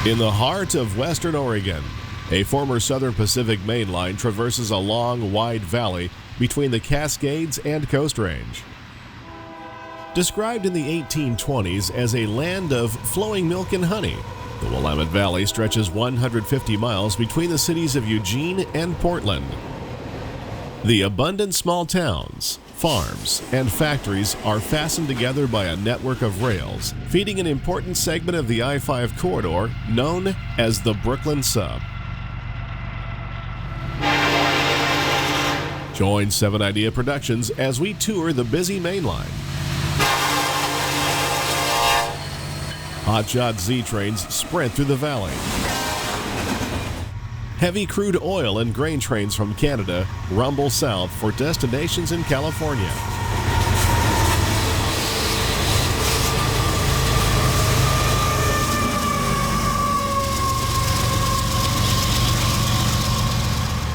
In the heart of western Oregon, a former Southern Pacific main line traverses a long, wide valley between the Cascades and Coast Range. Described in the 1820s as a land of flowing milk and honey, the Willamette Valley stretches 150 miles between the cities of Eugene and Portland. The abundant small towns, farms, and factories are fastened together by a network of rails, feeding an important segment of the I-5 corridor known as the Brooklyn Sub. Join 7 Idea Productions as we tour the busy main line. Hotshot Z trains sprint through the valley. Heavy crude oil and grain trains from Canada rumble south for destinations in California.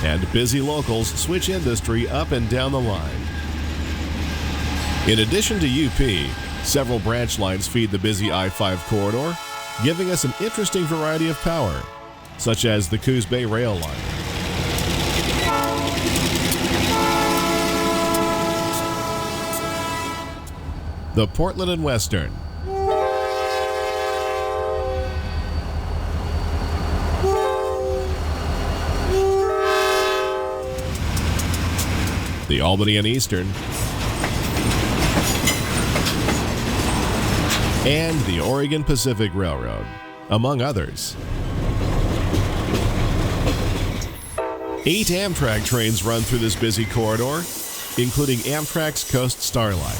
And busy locals switch industry up and down the line. In addition to UP, several branch lines feed the busy I-5 corridor, giving us an interesting variety of power, such as the Coos Bay Rail Line. The Portland and Western. The Albany and Eastern. And the Oregon Pacific Railroad, among others. 8 Amtrak trains run through this busy corridor, including Amtrak's Coast Starlight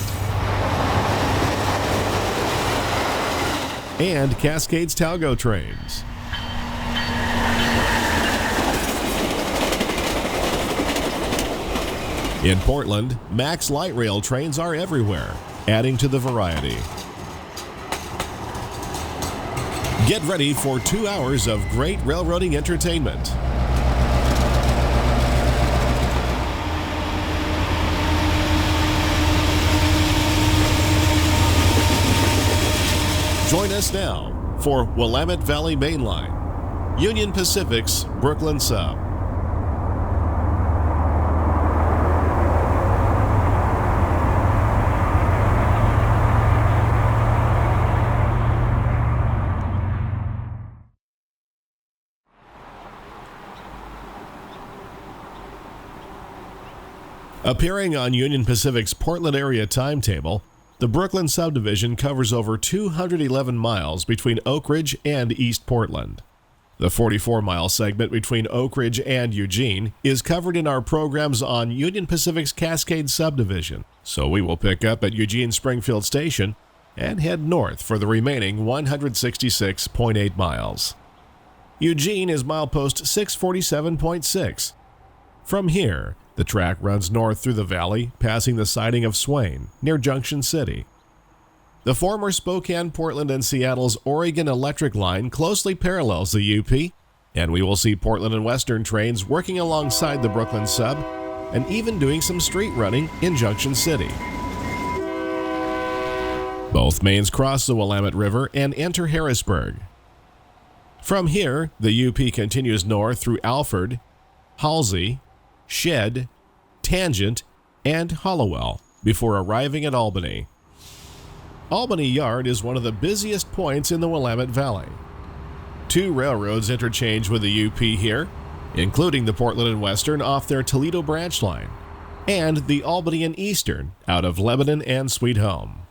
and Cascade's Talgo trains. In Portland, Max Light Rail trains are everywhere, adding to the variety. Get ready for 2 hours of great railroading entertainment. Join us now for Willamette Valley Main Line, Union Pacific's Brooklyn Sub. Appearing on Union Pacific's Portland area timetable, the Brooklyn subdivision covers over 211 miles between Oak Ridge and East Portland. The 44-mile segment between Oak Ridge and Eugene is covered in our programs on Union Pacific's Cascade subdivision, so we will pick up at Eugene Springfield Station and head north for the remaining 166.8 miles. Eugene is milepost 647.6. From here, the track runs north through the valley, passing the siding of Swain, near Junction City. The former Spokane, Portland, and Seattle's Oregon Electric Line closely parallels the UP, and we will see Portland and Western trains working alongside the Brooklyn Sub, and even doing some street running in Junction City. Both mains cross the Willamette River and enter Harrisburg. From here, the UP continues north through Alford, Halsey, Shed, Tangent, and Hallawell before arriving at Albany. Albany Yard is one of the busiest points in the Willamette Valley. 2 railroads interchange with the UP here, including the Portland and Western off their Toledo Branch line, and the Albany and Eastern out of Lebanon and Sweet Home.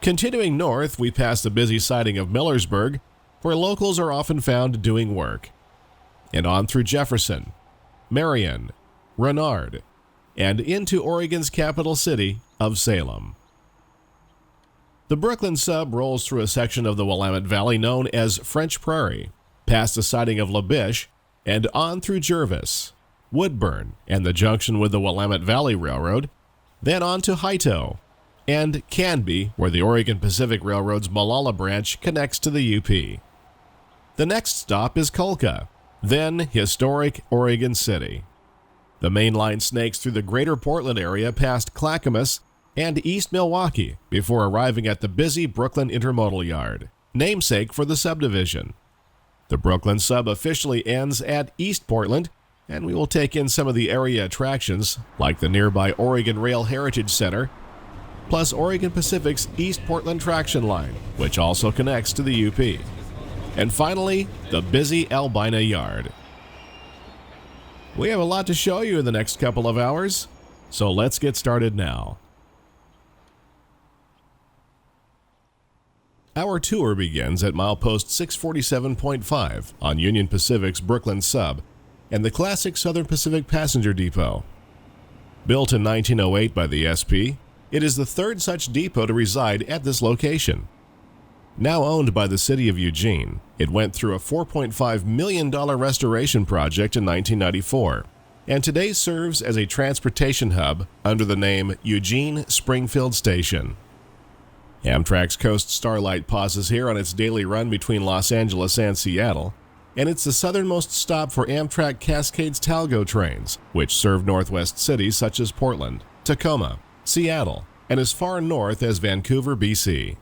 Continuing north, we pass the busy siding of Millersburg, where locals are often found doing work, and on through Jefferson, Marion, Renard, and into Oregon's capital city of Salem. The Brooklyn Sub rolls through a section of the Willamette Valley known as French Prairie, past the siding of La Biche, and on through Gervais, Woodburn, and the junction with the Willamette Valley Railroad, then on to Hito, and Canby, where the Oregon Pacific Railroad's Molalla branch connects to the UP. The next stop is Colca, then historic Oregon City. The main line snakes through the greater Portland area past Clackamas and East Milwaukee before arriving at the busy Brooklyn Intermodal Yard, namesake for the subdivision, The Brooklyn sub officially ends at East Portland, and we will take in some of the area attractions like the nearby Oregon Rail Heritage Center, plus Oregon Pacific's East Portland traction line, which also connects to the UP. And finally, the busy Albany Yard. We have a lot to show you in the next couple of hours, so let's get started now. Our tour begins at milepost 647.5 on Union Pacific's Brooklyn sub and the classic Southern Pacific Passenger Depot. Built in 1908 by the SP, it is the third such depot to reside at this location. Now owned by the city of Eugene, it went through a $4.5 million restoration project in 1994 and today serves as a transportation hub under the name Eugene Springfield Station. Amtrak's Coast Starlight pauses here on its daily run between Los Angeles and Seattle, and it's the southernmost stop for Amtrak Cascade's Talgo trains, which serve northwest cities such as Portland, Tacoma, Seattle, and as far north as Vancouver, BC.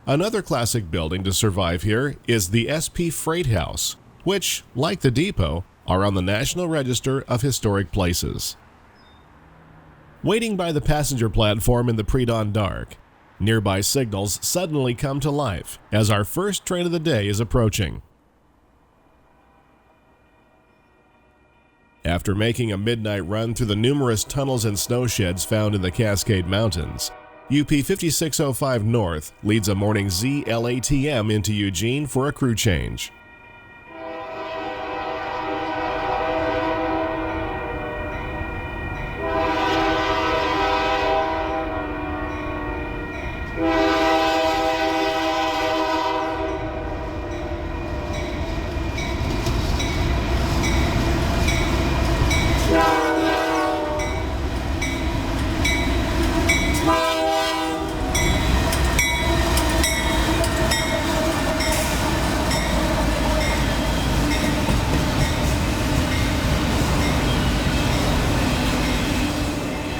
Another classic building to survive here is the SP Freight House, which, like the depot, are on the National Register of Historic Places. Waiting by the passenger platform in the pre-dawn dark, nearby signals suddenly come to life as our first train of the day is approaching. After making a midnight run through the numerous tunnels and snow sheds found in the Cascade Mountains, UP 5605 North leads a morning ZLATM into Eugene for a crew change.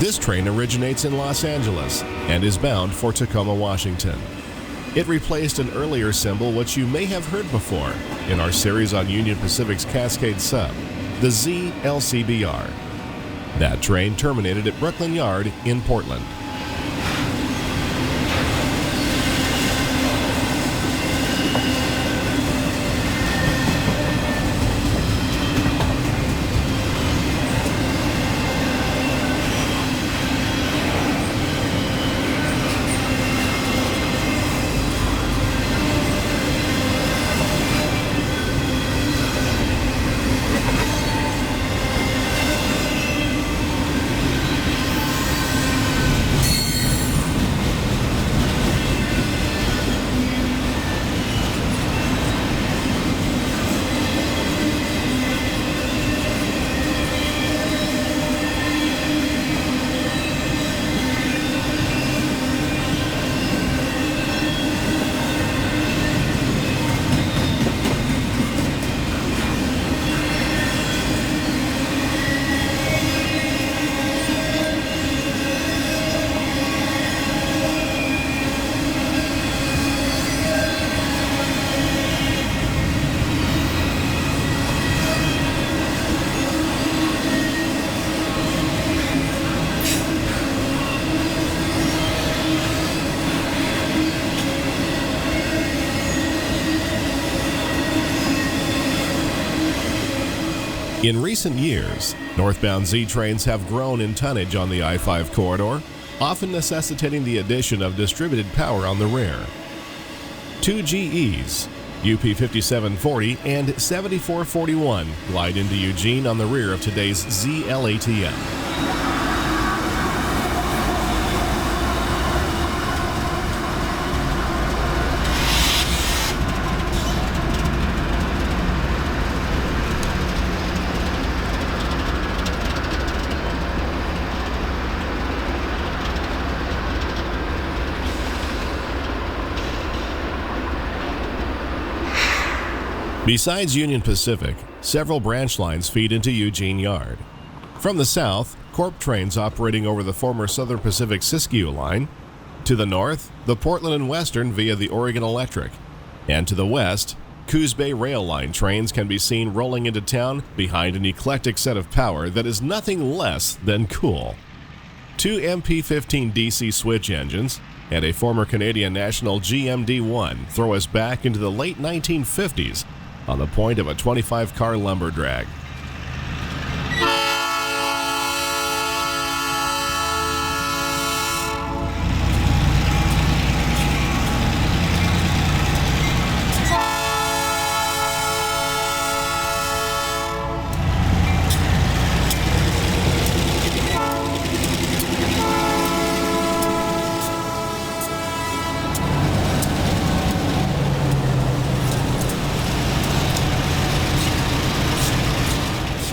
This train originates in Los Angeles and is bound for Tacoma, Washington. It replaced an earlier symbol which you may have heard before in our series on Union Pacific's Cascade sub, the ZLCBR. That train terminated at Brooklyn Yard in Portland. In recent years, northbound Z trains have grown in tonnage on the I-5 corridor, often necessitating the addition of distributed power on the rear. Two GEs, UP 5740 and 7441, glide into Eugene on the rear of today's ZLATM. Besides Union Pacific, several branch lines feed into Eugene Yard. From the south, CORP trains operating over the former Southern Pacific Siskiyou line. To the north, the Portland and Western via the Oregon Electric. And to the west, Coos Bay Rail Line trains can be seen rolling into town behind an eclectic set of power that is nothing less than cool. 2 MP15 DC switch engines and a former Canadian National GMD1 throw us back into the late 1950s on the point of a 25-car lumber drag.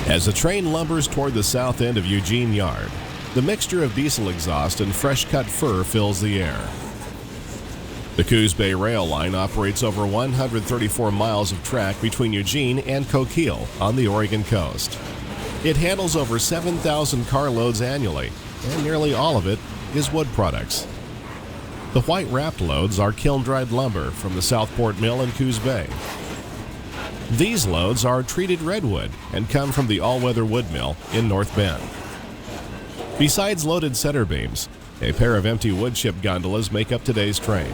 As the train lumbers toward the south end of Eugene Yard, the mixture of diesel exhaust and fresh-cut fur fills the air. The Coos Bay Rail Line operates over 134 miles of track between Eugene and Coquille on the Oregon coast. It handles over 7,000 carloads annually, and nearly all of it is wood products. The white wrapped loads are kiln-dried lumber from the Southport Mill in Coos Bay. These loads are treated redwood and come from the all-weather wood mill in North Bend. Besides loaded center beams, a pair of empty wood chip gondolas make up today's train.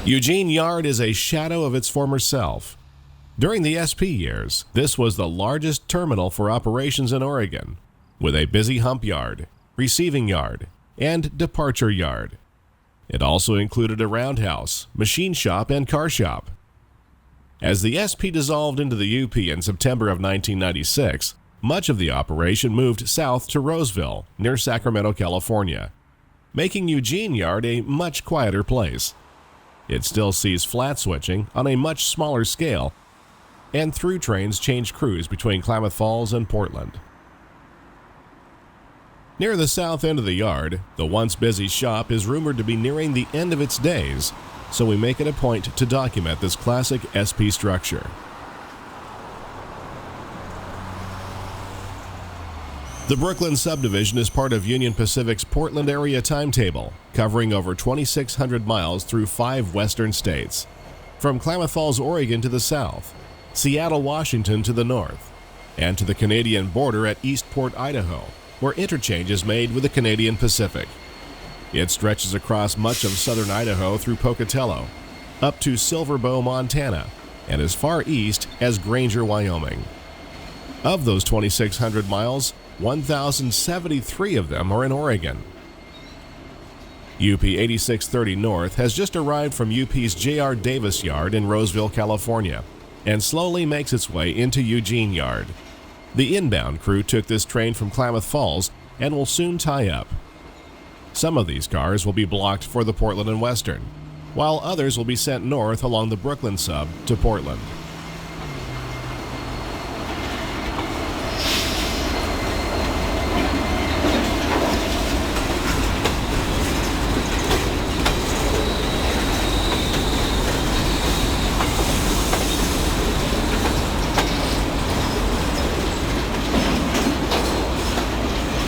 Eugene Yard is a shadow of its former self. During the SP years, this was the largest terminal for operations in Oregon, with a busy hump yard, receiving yard, and departure yard. It also included a roundhouse, machine shop, and car shop. As the SP dissolved into the UP in September of 1996, much of the operation moved south to Roseville, near Sacramento, California, making Eugene Yard a much quieter place. It still sees flat switching on a much smaller scale, and through trains change crews between Klamath Falls and Portland. Near the south end of the yard, the once busy shop is rumored to be nearing the end of its days, so we make it a point to document this classic SP structure. The Brooklyn subdivision is part of Union Pacific's Portland area timetable, covering over 2,600 miles through 5 western states, from Klamath Falls, Oregon to the south, Seattle, Washington to the north, and to the Canadian border at Eastport, Idaho, where interchange is made with the Canadian Pacific. It stretches across much of southern Idaho through Pocatello, up to Silver Bow, Montana, and as far east as Granger, Wyoming. Of those 2,600 miles, 1,073 of them are in Oregon. UP 8630 North has just arrived from UP's J.R. Davis Yard in Roseville, California, and slowly makes its way into Eugene Yard. The inbound crew took this train from Klamath Falls and will soon tie up. Some of these cars will be blocked for the Portland and Western, while others will be sent north along the Brooklyn sub to Portland.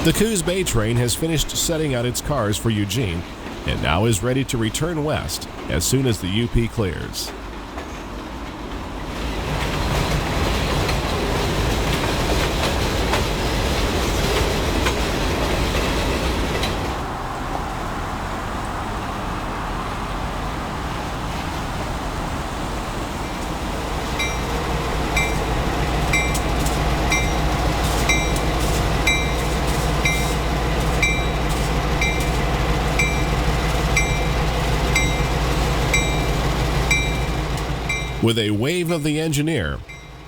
The Coos Bay train has finished setting out its cars for Eugene and now is ready to return west as soon as the UP clears. With a wave of the engineer,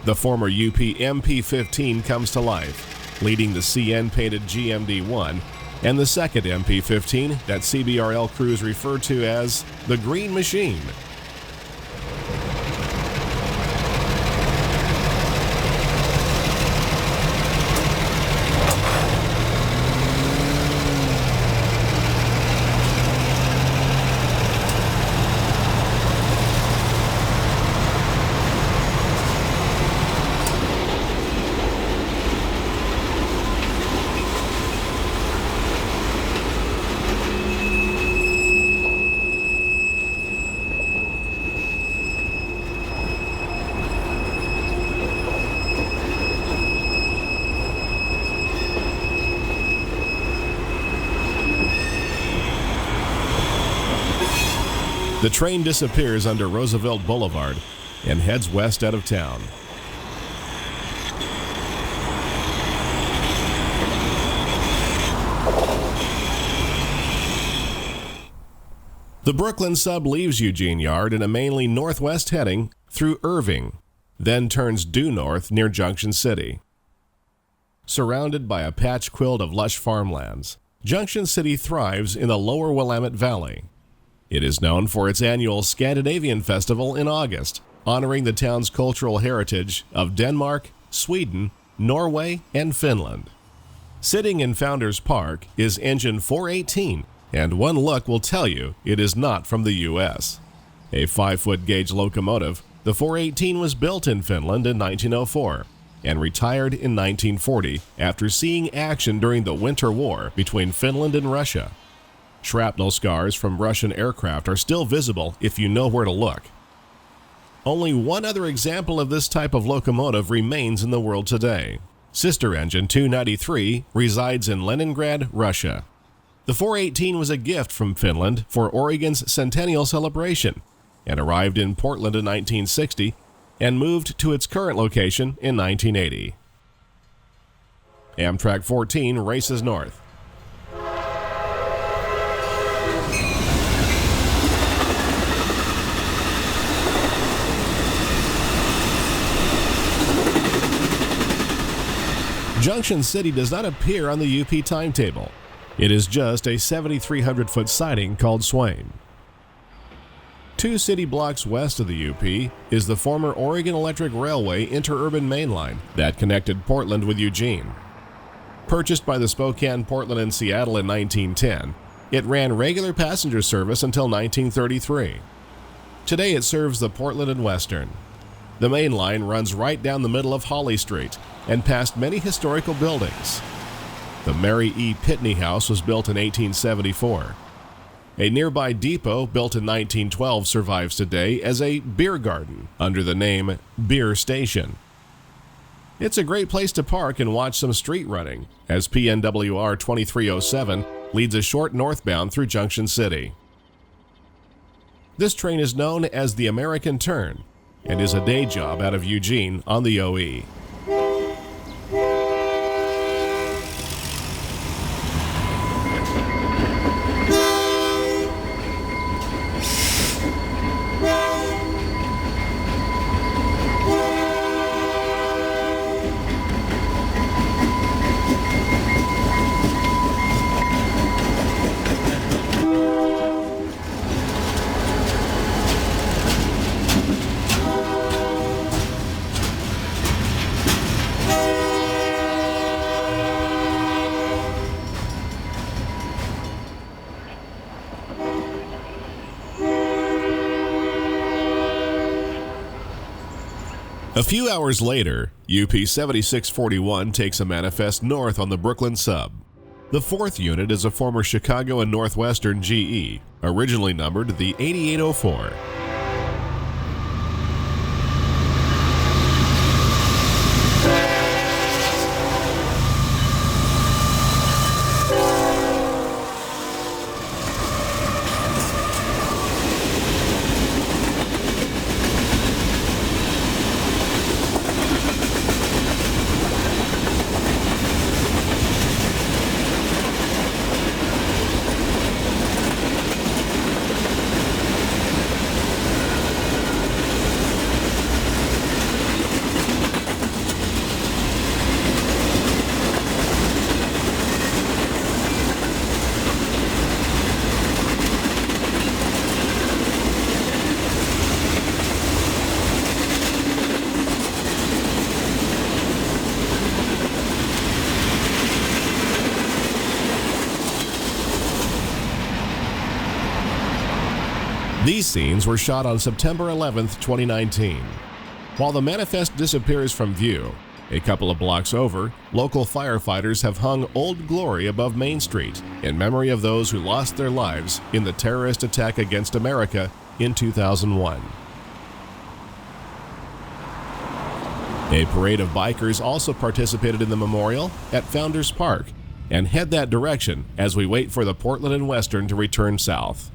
the former UP MP15 comes to life, leading the CN-painted GMD1 and the second MP15 that CBRL crews refer to as the Green Machine. The train disappears under Roosevelt Boulevard and heads west out of town. The Brooklyn sub leaves Eugene Yard in a mainly northwest heading through Irving, then turns due north near Junction City. Surrounded by a patch quilt of lush farmlands, Junction City thrives in the lower Willamette Valley. It is known for its annual Scandinavian Festival in August, honoring the town's cultural heritage of Denmark, Sweden, Norway, and Finland. Sitting in Founders Park is engine 418, and one look will tell you it is not from the U.S. A 5-foot gauge locomotive, the 418 was built in Finland in 1904 and retired in 1940 after seeing action during the Winter War between Finland and Russia. Shrapnel scars from Russian aircraft are still visible if you know where to look. Only one other example of this type of locomotive remains in the world today. Sister engine 293 resides in Leningrad, Russia. The 418 was a gift from Finland for Oregon's centennial celebration and arrived in Portland in 1960 and moved to its current location in 1980. Amtrak 14 races north. Junction City does not appear on the UP timetable. It is just a 7,300-foot siding called Swain. 2 city blocks west of the UP is the former Oregon Electric Railway interurban main line that connected Portland with Eugene. Purchased by the Spokane, Portland, and Seattle in 1910, it ran regular passenger service until 1933. Today it serves the Portland and Western. The main line runs right down the middle of Holly Street and past many historical buildings. The Mary E. Pitney House was built in 1874. A nearby depot built in 1912 survives today as a beer garden under the name Beer Station. It's a great place to park and watch some street running as PNWR 2307 leads a short northbound through Junction City. This train is known as the American Turn and is a day job out of Eugene on the OE. A few hours later, UP 7641 takes a manifest north on the Brooklyn sub. The 4th unit is a former Chicago and Northwestern GE, originally numbered the 8804. These scenes were shot on September 11, 2019. While the manifest disappears from view, a couple of blocks over, local firefighters have hung Old Glory above Main Street in memory of those who lost their lives in the terrorist attack against America in 2001. A parade of bikers also participated in the memorial at Founders Park and head that direction as we wait for the Portland and Western to return south.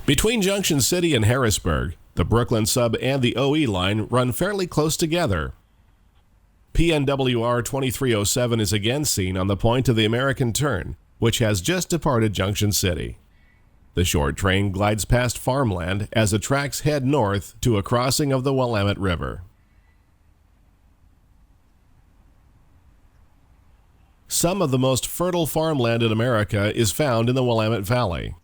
Between Junction City and Harrisburg, the Brooklyn Sub and the OE line run fairly close together. PNWR 2307 is again seen on the point of the American turn, which has just departed Junction City. The short train glides past farmland as the tracks head north to a crossing of the Willamette River. Some of the most fertile farmland in America is found in the Willamette Valley.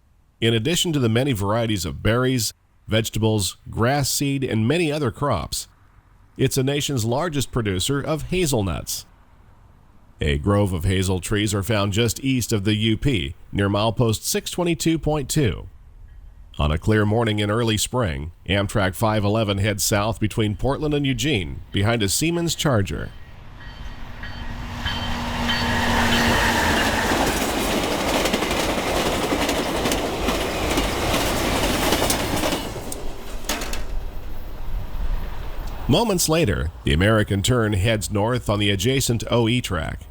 In addition to the many varieties of berries, vegetables, grass seed, and many other crops, it's the nation's largest producer of hazelnuts. A grove of hazel trees are found just east of the UP, near milepost 622.2. On a clear morning in early spring, Amtrak 511 heads south between Portland and Eugene, behind a Siemens Charger. Moments later, the American turn heads north on the adjacent OE track.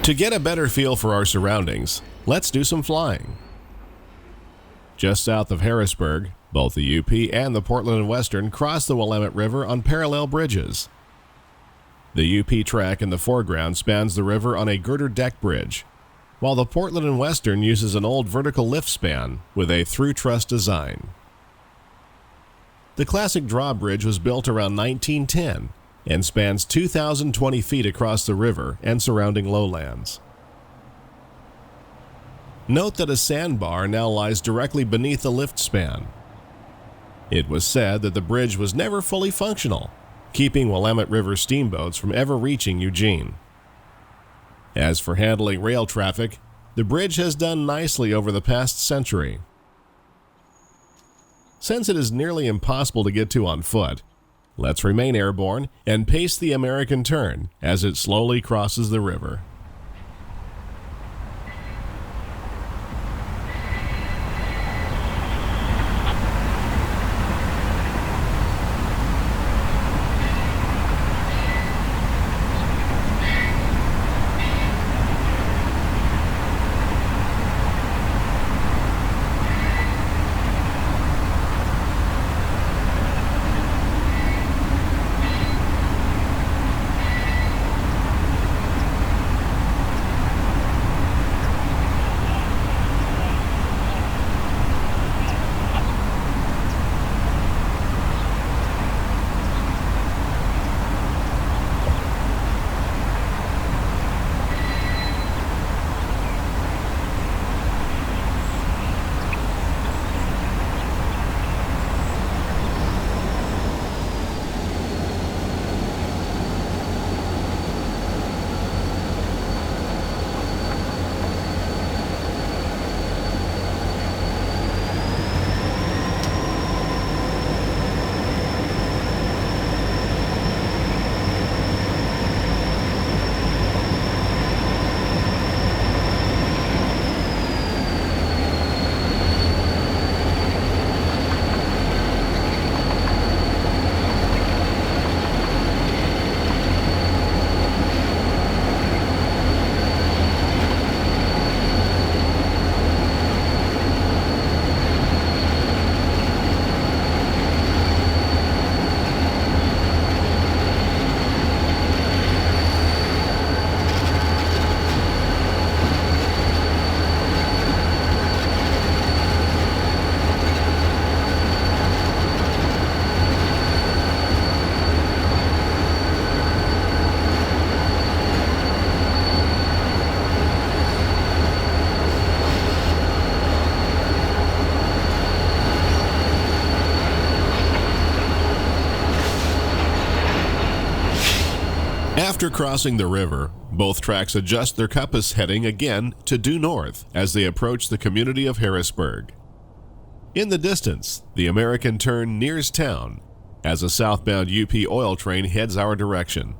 To get a better feel for our surroundings, let's do some flying. Just south of Harrisburg, both the UP and the Portland and Western cross the Willamette River on parallel bridges. The UP track in the foreground spans the river on a girder deck bridge, while the Portland and Western uses an old vertical lift span with a through truss design. The classic drawbridge was built around 1910 and spans 2,020 feet across the river and surrounding lowlands. Note that a sandbar now lies directly beneath the lift span. It was said that the bridge was never fully functional, keeping Willamette River steamboats from ever reaching Eugene. As for handling rail traffic, the bridge has done nicely over the past century. Since it is nearly impossible to get to on foot, let's remain airborne and pace the American turn as it slowly crosses the river. After crossing the river, both tracks adjust their compass heading again to due north as they approach the community of Harrisburg. In the distance, the American turn nears town as a southbound UP oil train heads our direction.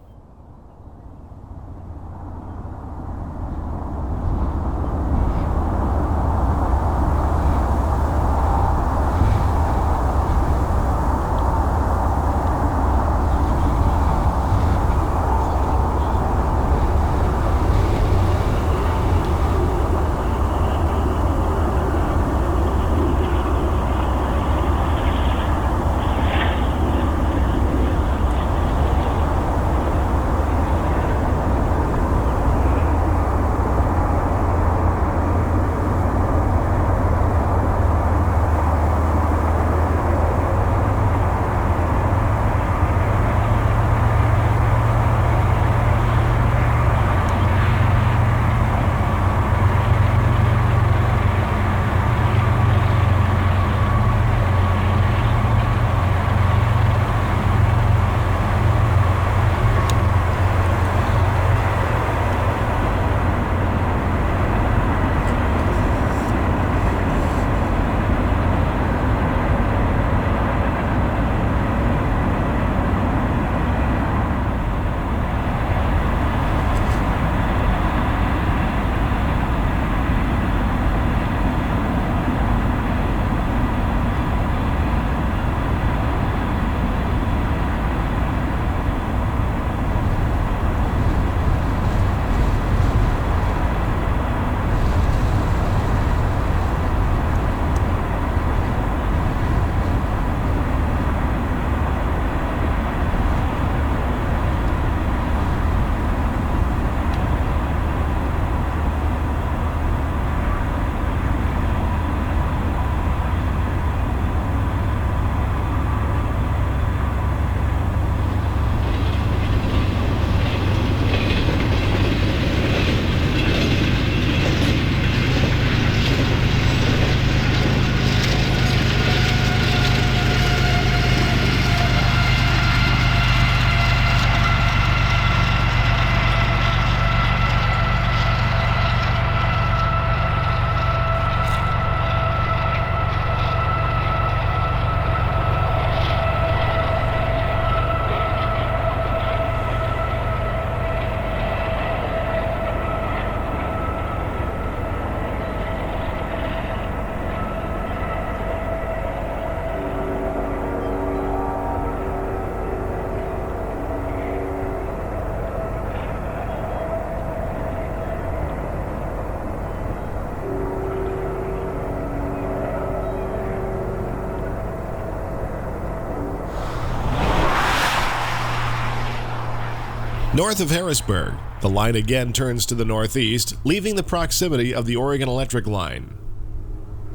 North of Harrisburg, the line again turns to the northeast, leaving the proximity of the Oregon Electric Line.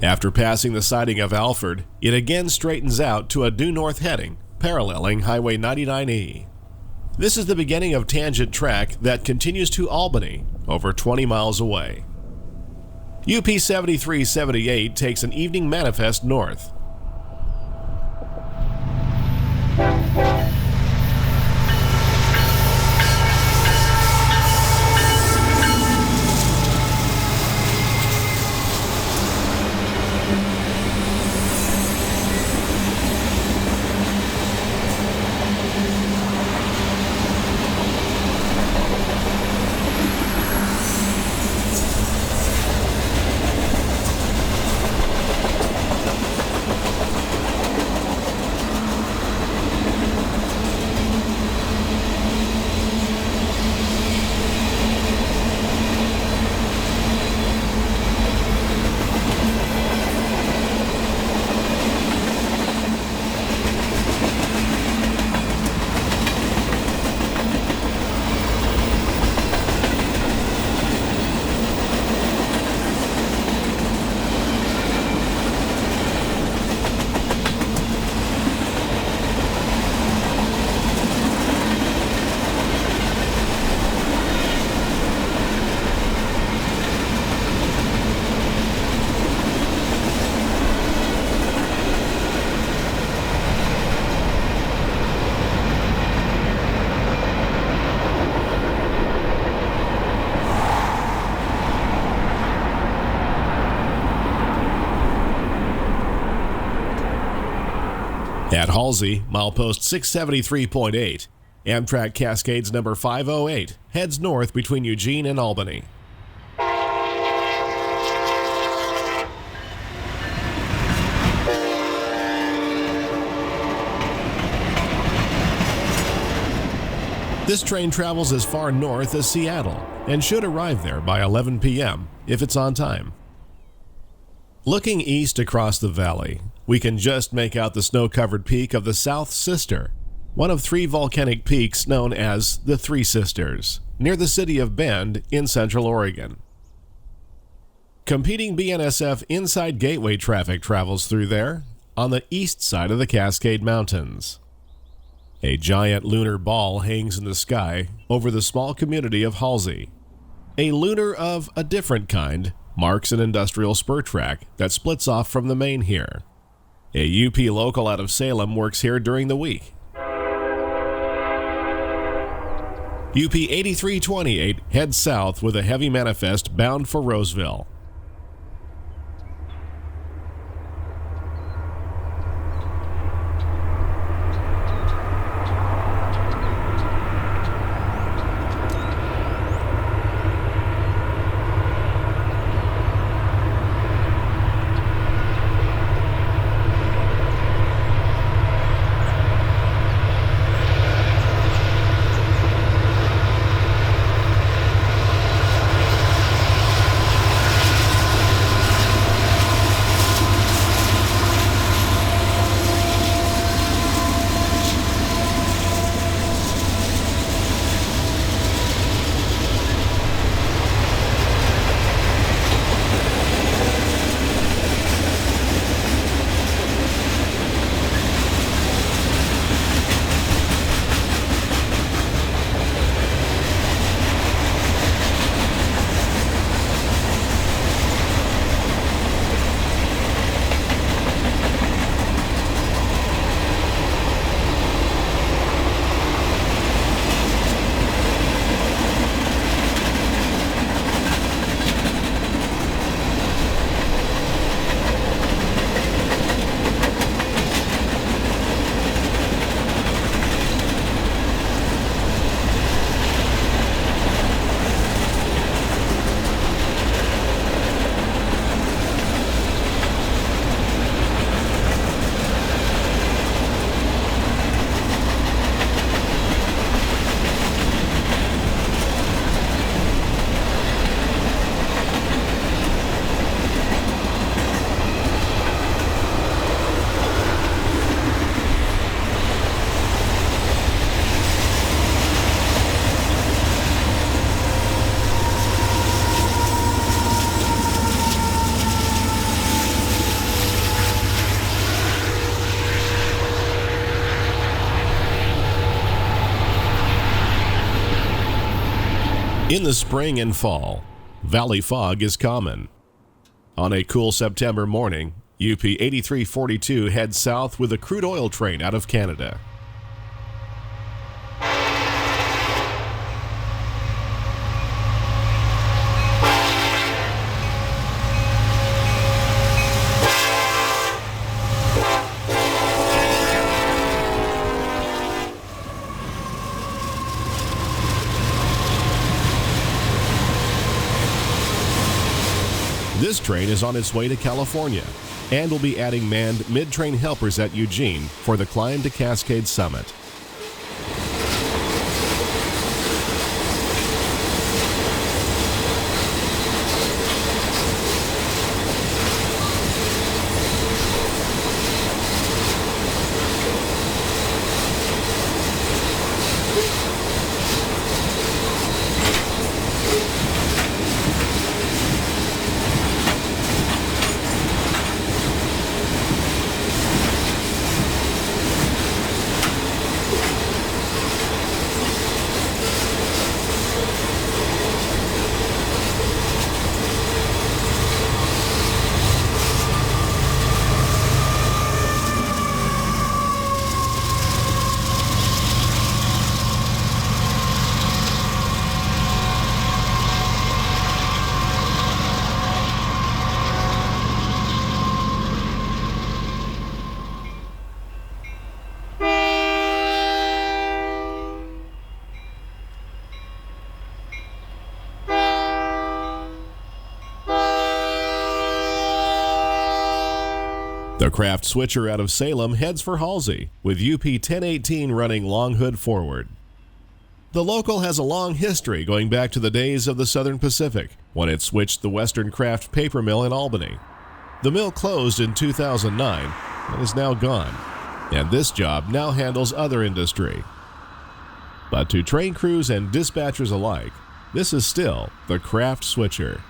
After passing the siding of Alford, it again straightens out to a due north heading, paralleling Highway 99E. This is the beginning of tangent track that continues to Albany, over 20 miles away. UP 7378 takes an evening manifest north. At Halsey, milepost 673.8, Amtrak Cascades number 508 heads north between Eugene and Albany. This train travels as far north as Seattle and should arrive there by 11 p.m. if it's on time. Looking east across the valley, we can just make out the snow-covered peak of the South Sister, one of 3 volcanic peaks known as the Three Sisters, near the city of Bend in central Oregon. Competing BNSF Inside Gateway traffic travels through there on the east side of the Cascade Mountains. A giant lunar ball hangs in the sky over the small community of Halsey. A lunar of a different kind marks an industrial spur track that splits off from the main here. A UP local out of Salem works here during the week. UP 8328 heads south with a heavy manifest bound for Roseville. In the spring and fall, valley fog is common. On a cool September morning, UP 8342 heads south with a crude oil train out of Canada. This train is on its way to California and will be adding manned mid-train helpers at Eugene for the climb to Cascade Summit. The Craft Switcher out of Salem heads for Halsey, with UP 1018 running long hood forward. The local has a long history going back to the days of the Southern Pacific, when it switched the Western Craft paper mill in Albany. The mill closed in 2009 and is now gone, and this job now handles other industry. But to train crews and dispatchers alike, this is still the Craft Switcher.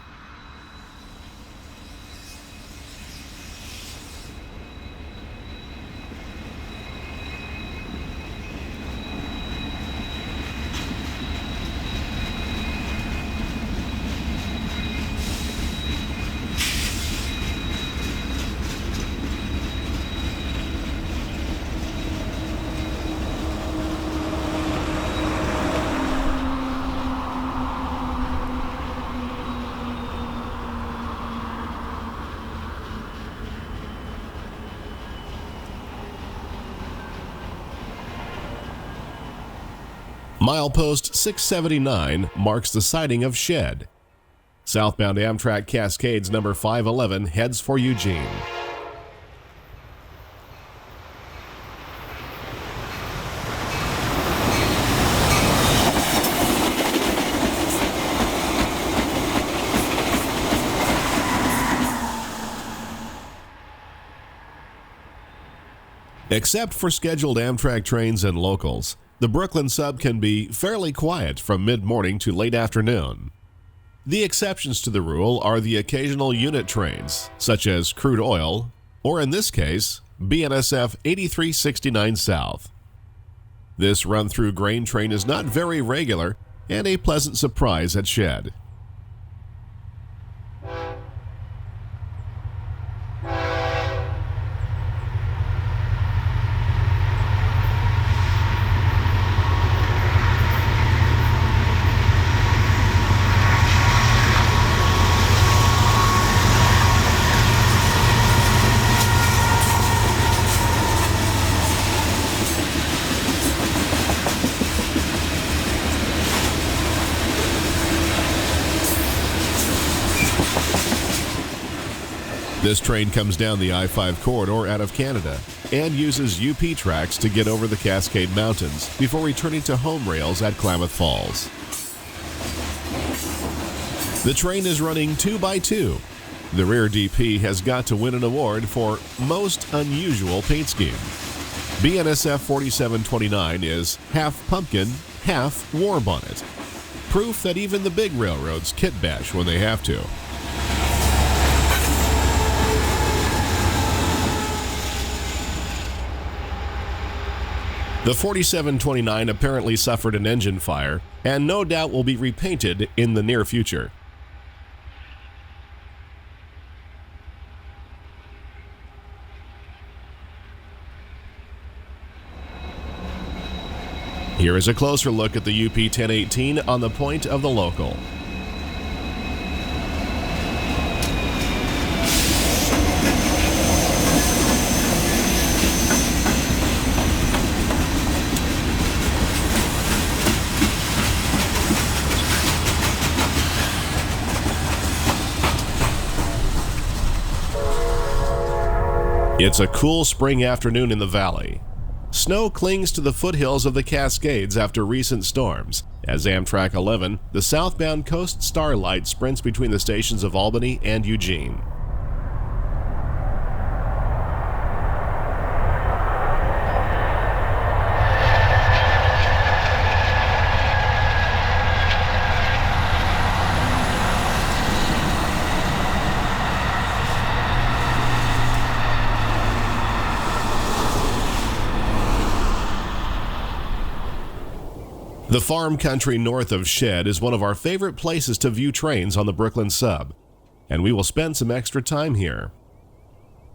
Milepost 679 marks the sighting of Shed. Southbound Amtrak Cascades number 511 heads for Eugene. Except for scheduled Amtrak trains and locals, the Brooklyn sub can be fairly quiet from mid-morning to late afternoon. The exceptions to the rule are the occasional unit trains, such as crude oil, or in this case, BNSF 8369 South. This run-through grain train is not very regular and a pleasant surprise at Shed. This train comes down the I-5 corridor out of Canada and uses UP tracks to get over the Cascade Mountains before returning to home rails at Klamath Falls. The train is running 2x2. The rear DP has got to win an award for Most Unusual Paint Scheme. BNSF 4729 is half pumpkin, half war bonnet. Proof that even the big railroads kit bash when they have to. The 4729 apparently suffered an engine fire and no doubt will be repainted in the near future. Here is a closer look at the UP 1018 on the point of the local. It's a cool spring afternoon in the valley. Snow clings to the foothills of the Cascades after recent storms, as Amtrak 11, the southbound Coast Starlight, sprints between the stations of Albany and Eugene. The farm country north of Shed is one of our favorite places to view trains on the Brooklyn sub, and we will spend some extra time here.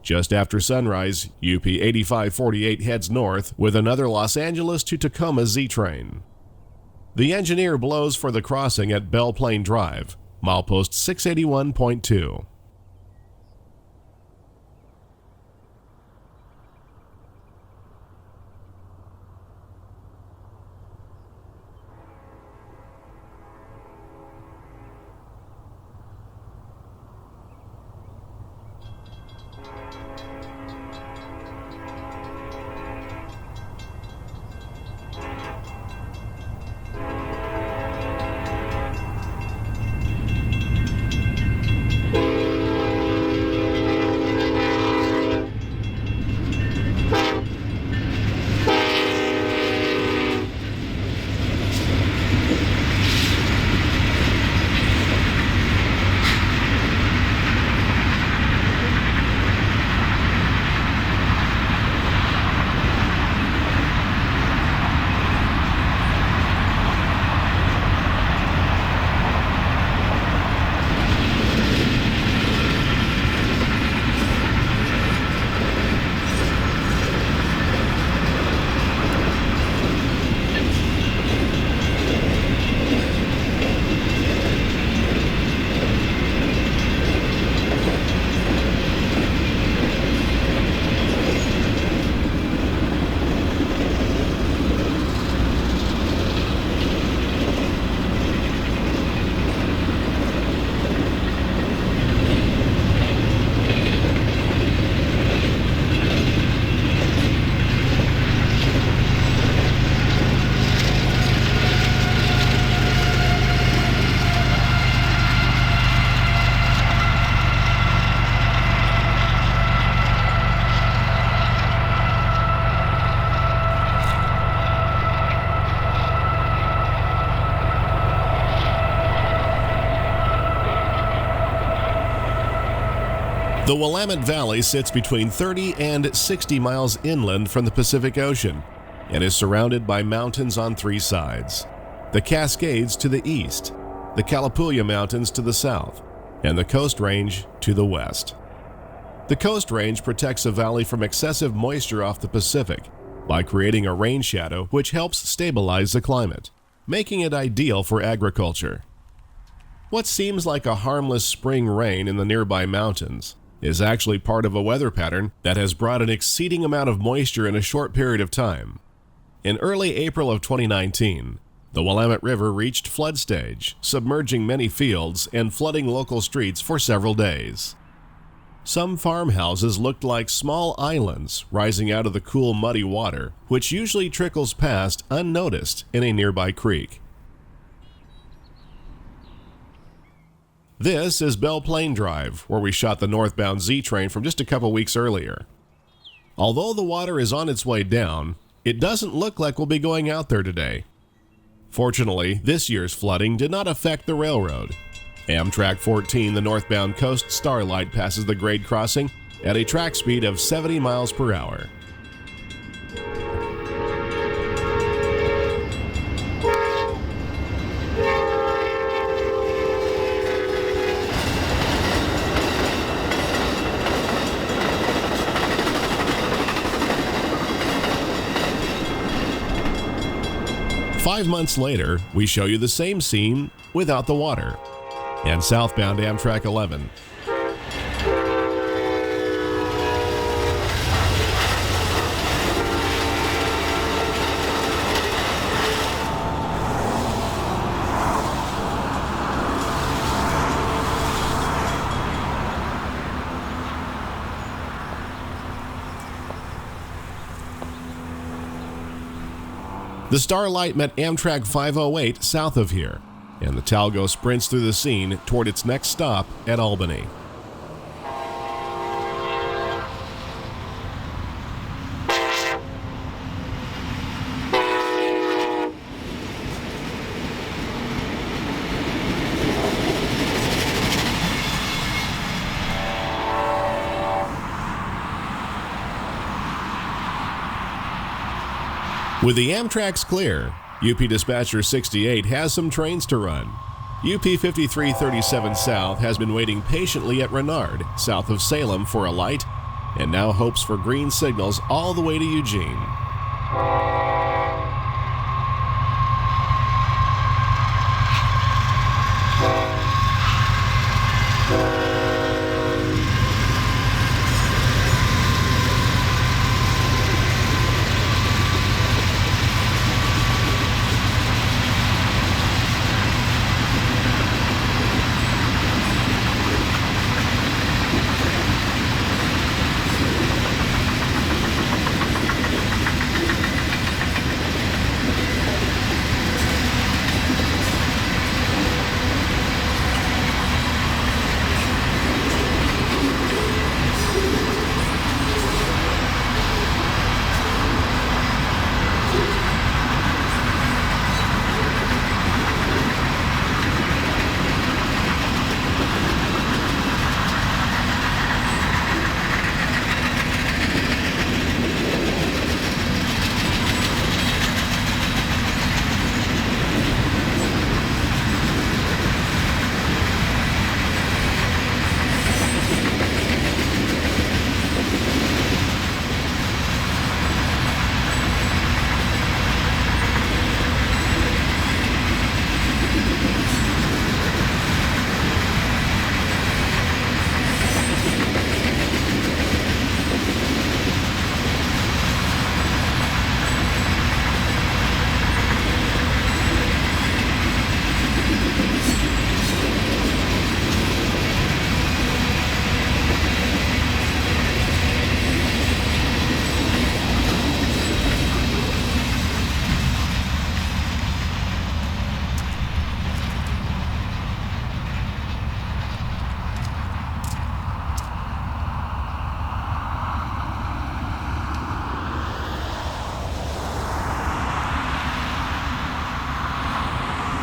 Just after sunrise, UP 8548 heads north with another Los Angeles to Tacoma Z train. The engineer blows for the crossing at Belle Plaine Drive, milepost 681.2. The Willamette Valley sits between 30 and 60 miles inland from the Pacific Ocean and is surrounded by mountains on three sides: the Cascades to the east, the Calapooia Mountains to the south, and the Coast Range to the west. The Coast Range protects the valley from excessive moisture off the Pacific by creating a rain shadow which helps stabilize the climate, making it ideal for agriculture. What seems like a harmless spring rain in the nearby mountains is actually part of a weather pattern that has brought an exceeding amount of moisture in a short period of time. In early April of 2019, the Willamette River reached flood stage, submerging many fields and flooding local streets for several days. Some farmhouses looked like small islands rising out of the cool, muddy water, which usually trickles past unnoticed in a nearby creek. This is Belle Plaine Drive, where we shot the northbound Z train from just a couple weeks earlier. Although the water is on its way down, it doesn't look like we'll be going out there today. Fortunately, this year's flooding did not affect the railroad. Amtrak 14, the northbound Coast Starlight, passes the grade crossing at a track speed of 70 miles per hour. Five months later, we show you the same scene without the water. And southbound Amtrak 11. The Starlight met Amtrak 508 south of here, and the Talgo sprints through the scene toward its next stop at Albany. With the Amtrak's clear, UP Dispatcher 68 has some trains to run. UP 5337 South has been waiting patiently at Renard, south of Salem, for a light, and now hopes for green signals all the way to Eugene.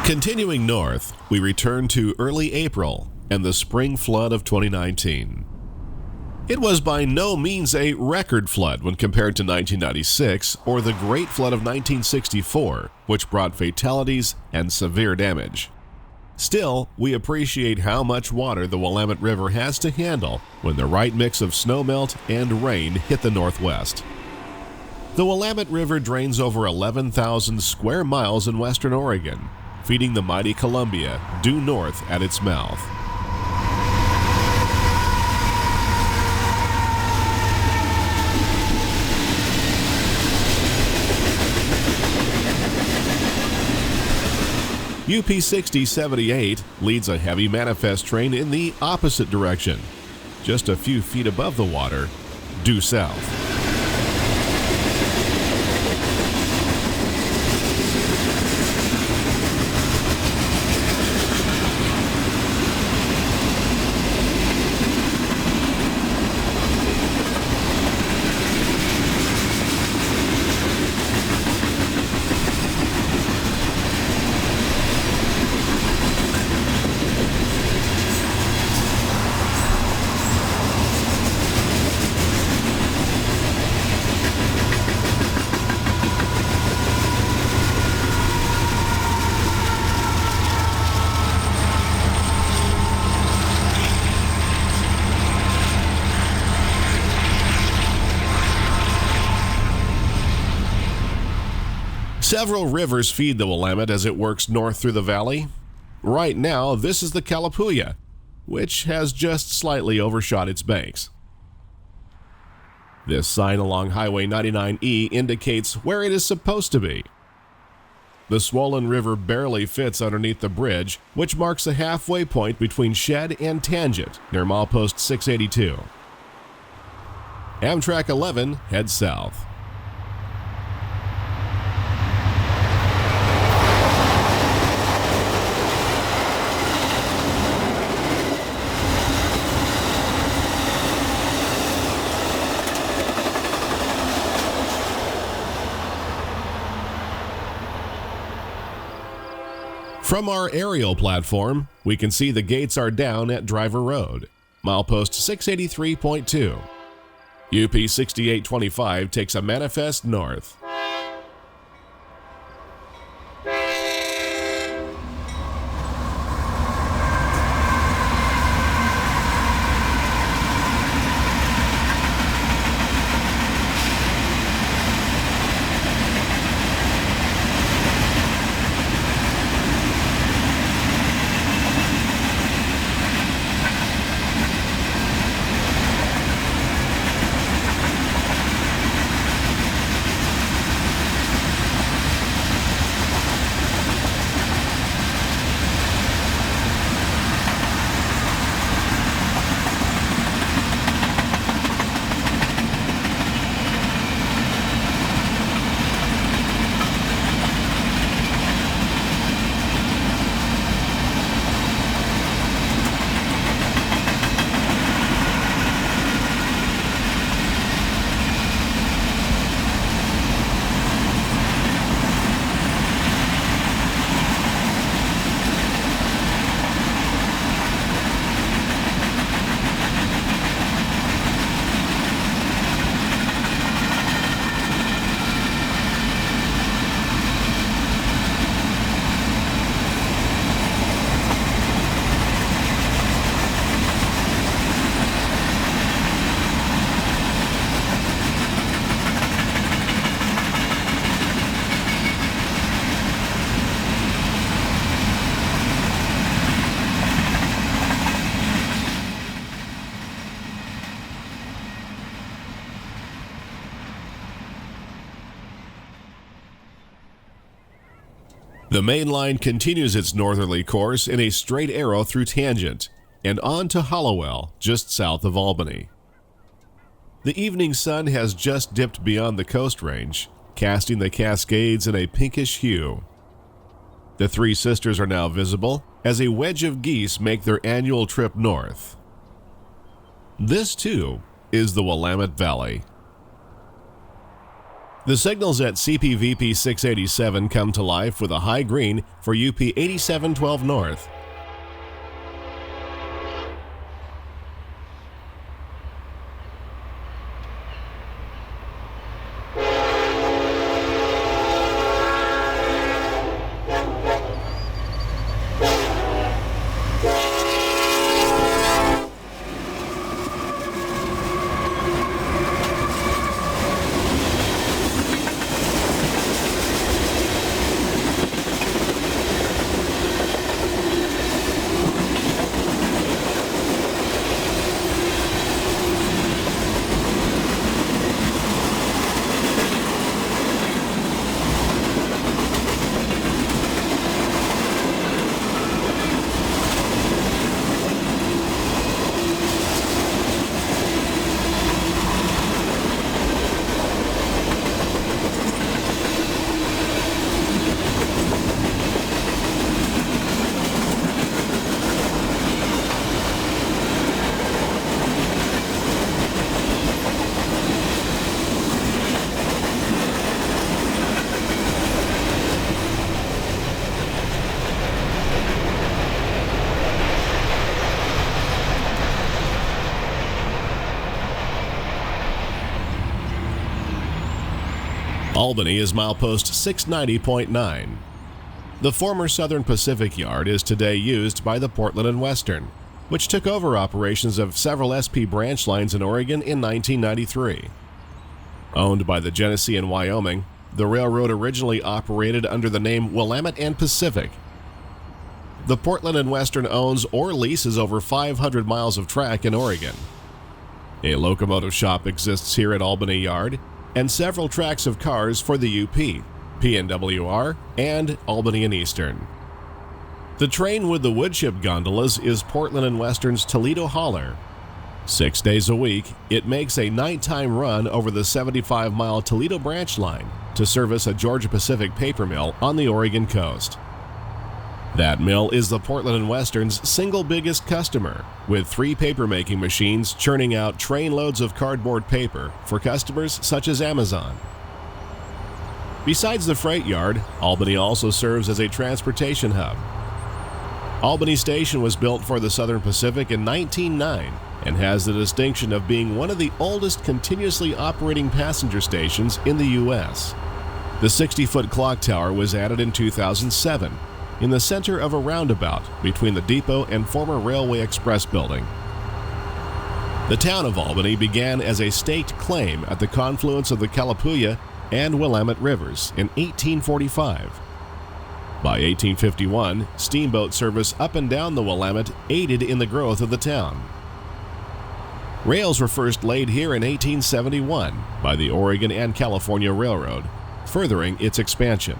Continuing north, we return to early April and the spring flood of 2019. It was by no means a record flood when compared to 1996 or the Great Flood of 1964, which brought fatalities and severe damage. Still, we appreciate how much water the Willamette River has to handle when the right mix of snowmelt and rain hit the Northwest. The Willamette River drains over 11,000 square miles in western Oregon, feeding the mighty Columbia due north at its mouth. UP 6078 leads a heavy manifest train in the opposite direction, just a few feet above the water, due south. Several rivers feed the Willamette as it works north through the valley. Right now, this is the Calapooia, which has just slightly overshot its banks. This sign along Highway 99E indicates where it is supposed to be. The swollen river barely fits underneath the bridge, which marks a halfway point between Shed and Tangent near milepost 682. Amtrak 11 heads south. From our aerial platform, we can see the gates are down at Driver Road, milepost 683.2. UP 6825 takes a manifest north. The main line continues its northerly course in a straight arrow through Tangent and on to Hallawell, just south of Albany. The evening sun has just dipped beyond the Coast Range, casting the Cascades in a pinkish hue. The Three Sisters are now visible as a wedge of geese make their annual trip north. This, too, is the Willamette Valley. The signals at CPVP 687 come to life with a high green for UP 8712 North. Albany is milepost 690.9. The former Southern Pacific Yard is today used by the Portland and Western, which took over operations of several SP branch lines in Oregon in 1993. Owned by the Genesee and Wyoming, the railroad originally operated under the name Willamette and Pacific. The Portland and Western owns or leases over 500 miles of track in Oregon. A locomotive shop exists here at Albany Yard, and several tracks of cars for the UP, PNWR, and Albany and Eastern. The train with the woodchip gondolas is Portland and Western's Toledo Hauler. 6 days a week, it makes a nighttime run over the 75-mile Toledo Branch line to service a Georgia Pacific paper mill on the Oregon coast. That mill is the Portland and Western's single biggest customer, with 3 paper-making machines churning out trainloads of cardboard paper for customers such as Amazon. Besides the freight yard, Albany also serves as a transportation hub. Albany Station was built for the Southern Pacific in 1909 and has the distinction of being one of the oldest continuously operating passenger stations in the U.S. The 60-foot clock tower was added in 2007 in the center of a roundabout between the depot and former Railway Express building. The town of Albany began as a staked claim at the confluence of the Calapooia and Willamette rivers in 1845. By 1851, steamboat service up and down the Willamette aided in the growth of the town. Rails were first laid here in 1871 by the Oregon and California Railroad, furthering its expansion.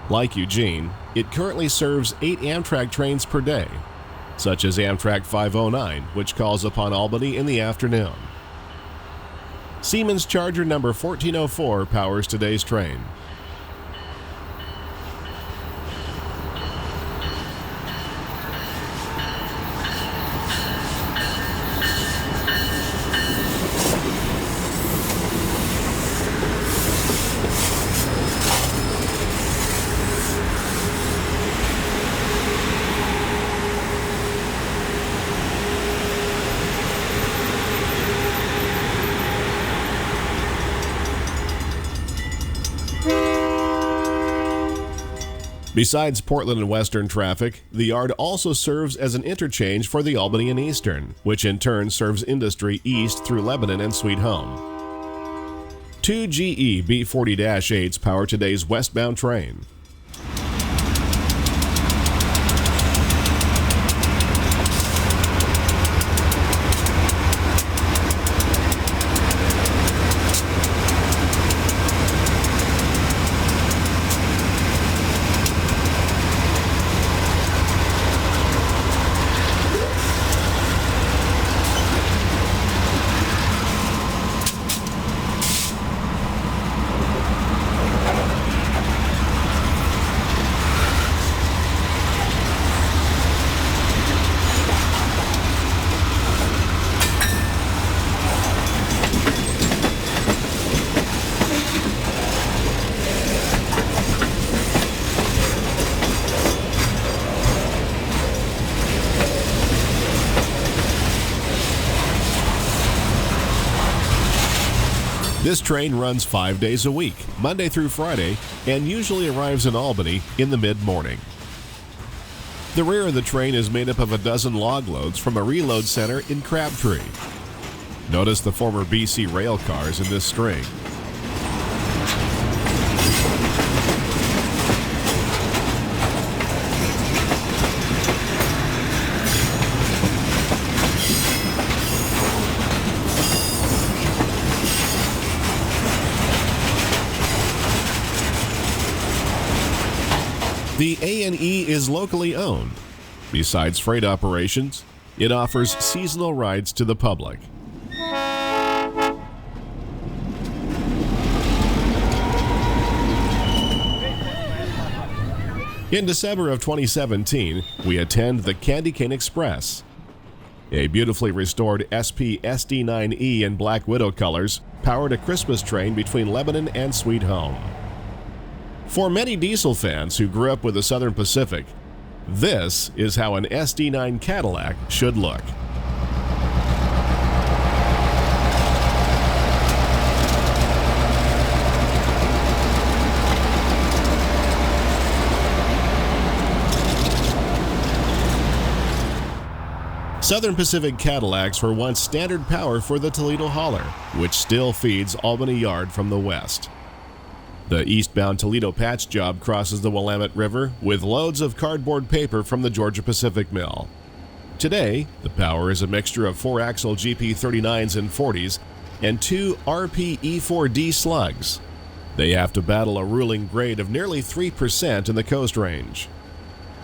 Like Eugene, it currently serves 8 Amtrak trains per day, such as Amtrak 509, which calls upon Albany in the afternoon. Siemens Charger number 1404 powers today's train. Besides Portland and Western traffic, the yard also serves as an interchange for the Albany and Eastern, which in turn serves industry east through Lebanon and Sweet Home. 2 GE B40-8s power today's westbound train. This train runs 5 days a week, Monday through Friday, and usually arrives in Albany in the mid-morning. The rear of the train is made up of a dozen log loads from a reload center in Crabtree. Notice the former BC rail cars in this string. The A&E is locally owned. Besides freight operations, it offers seasonal rides to the public. In December of 2017, we attend the Candy Cane Express. A beautifully restored SP SD9E in Black Widow colors powered a Christmas train between Lebanon and Sweet Home. For many diesel fans who grew up with the Southern Pacific, this is how an SD9 Cadillac should look. Southern Pacific Cadillacs were once standard power for the Toledo Hauler, which still feeds Albany Yard from the west. The eastbound Toledo patch job crosses the Willamette River with loads of cardboard paper from the Georgia Pacific Mill. Today, the power is a mixture of 4-axle GP39s and 40s and 2 RPE4D slugs. They have to battle a ruling grade of nearly 3% in the Coast Range.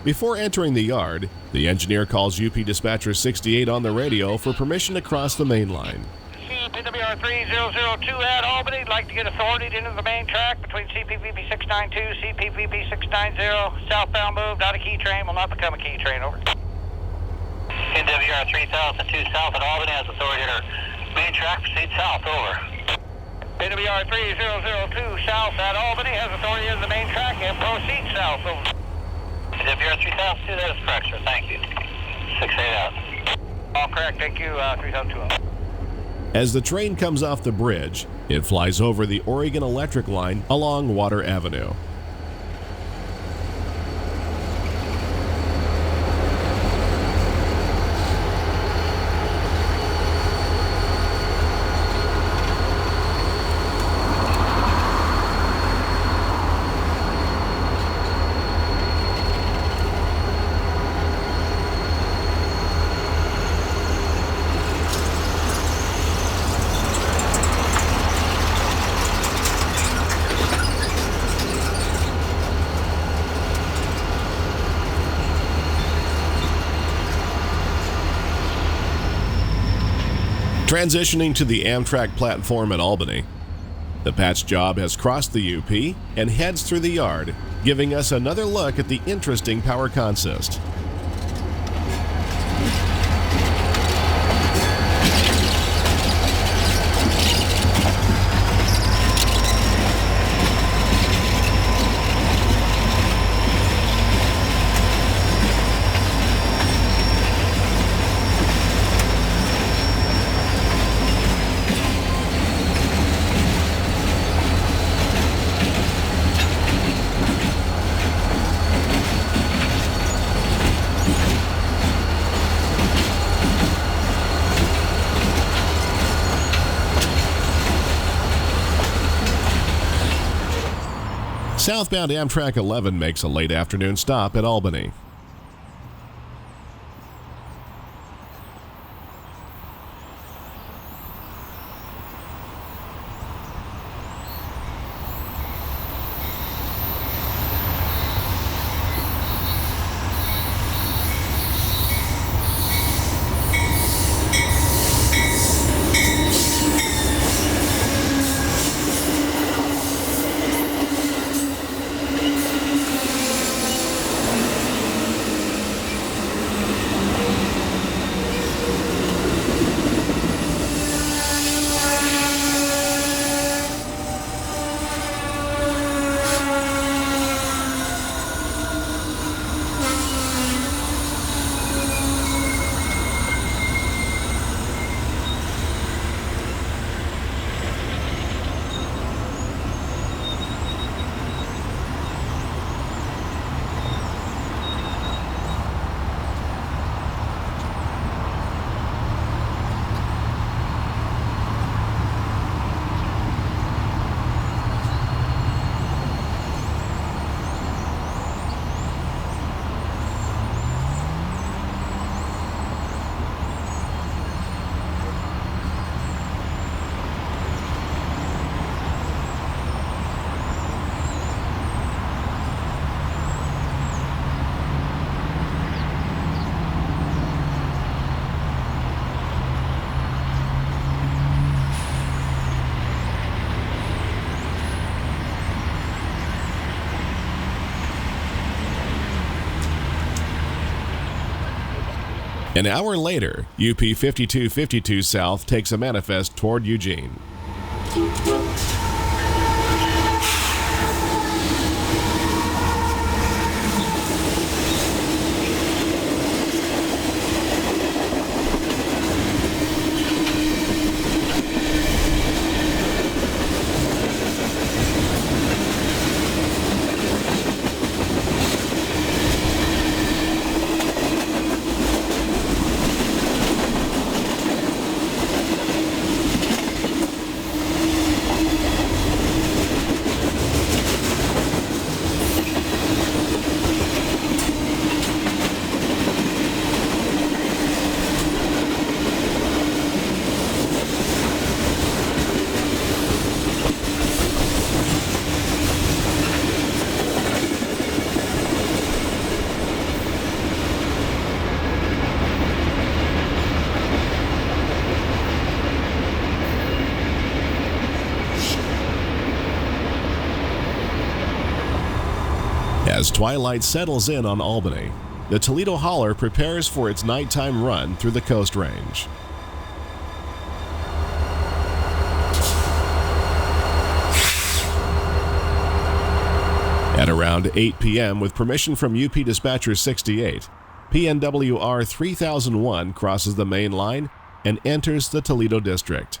Before entering the yard, the engineer calls UP Dispatcher 68 on the radio for permission to cross the main line. CPWR 3002 at Albany. I'd like to get authority into the main track between CPVP 692, CPVP 690. Southbound move, not a key train, will not become a key train. Over. NWR 3002 south at Albany has authority to main track, proceed south. Over. NWR 3002 south at Albany has authority in the main track and proceed south. Over. NWR 3002, that is correct, sir. Thank you. 68 out. All correct, thank you, 3002. As the train comes off the bridge, it flies over the Oregon Electric Line along Water Avenue. Transitioning to the Amtrak platform at Albany, the patch job has crossed the UP and heads through the yard, giving us another look at the interesting power consist. Southbound Amtrak 11 makes a late afternoon stop at Albany. An hour later, UP 5252 South takes a manifest toward Eugene. As twilight settles in on Albany, the Toledo hauler prepares for its nighttime run through the Coast Range. At around 8 p.m., with permission from UP Dispatcher 68, PNWR 3001 crosses the main line and enters the Toledo district.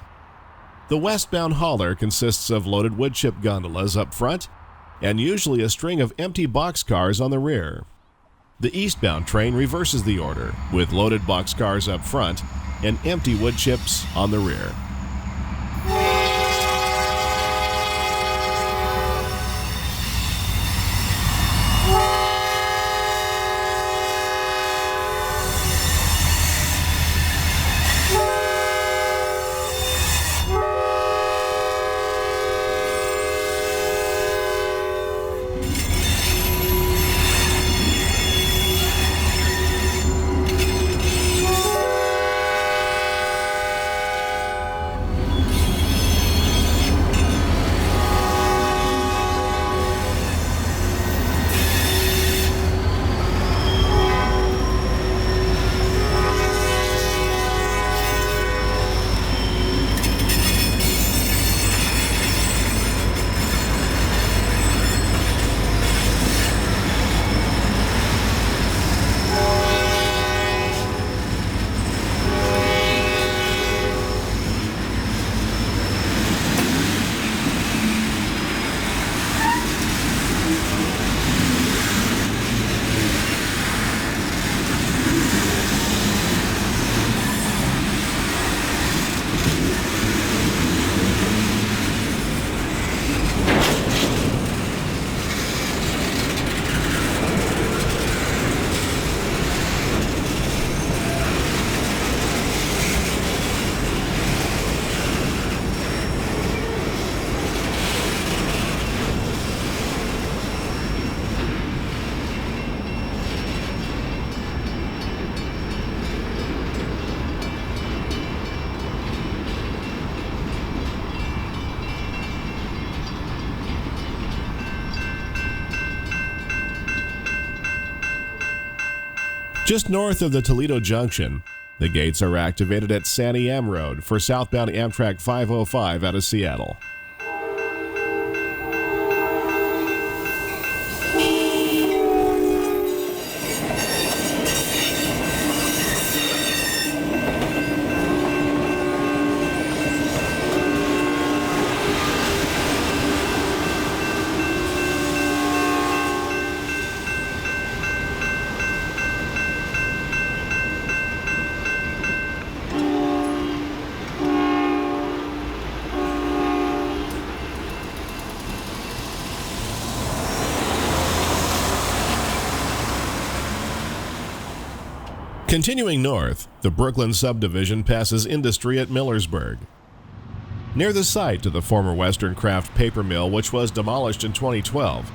The westbound hauler consists of loaded wood chip gondolas up front and usually a string of empty boxcars on the rear. The eastbound train reverses the order, with loaded boxcars up front and empty wood chips on the rear. Just north of the Toledo Junction, the gates are activated at Sandy M Road for southbound Amtrak 505 out of Seattle. Continuing north, the Brooklyn subdivision passes industry at Millersburg. Near the site of the former Western Kraft paper mill, which was demolished in 2012,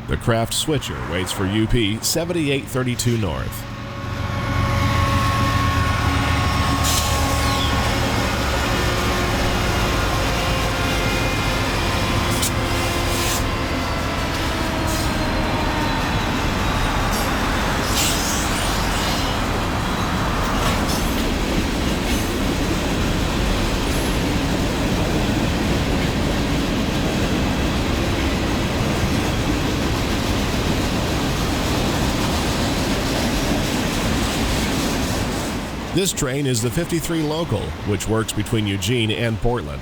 the Kraft switcher waits for UP 7832 North. This train is the 53 local, which works between Eugene and Portland.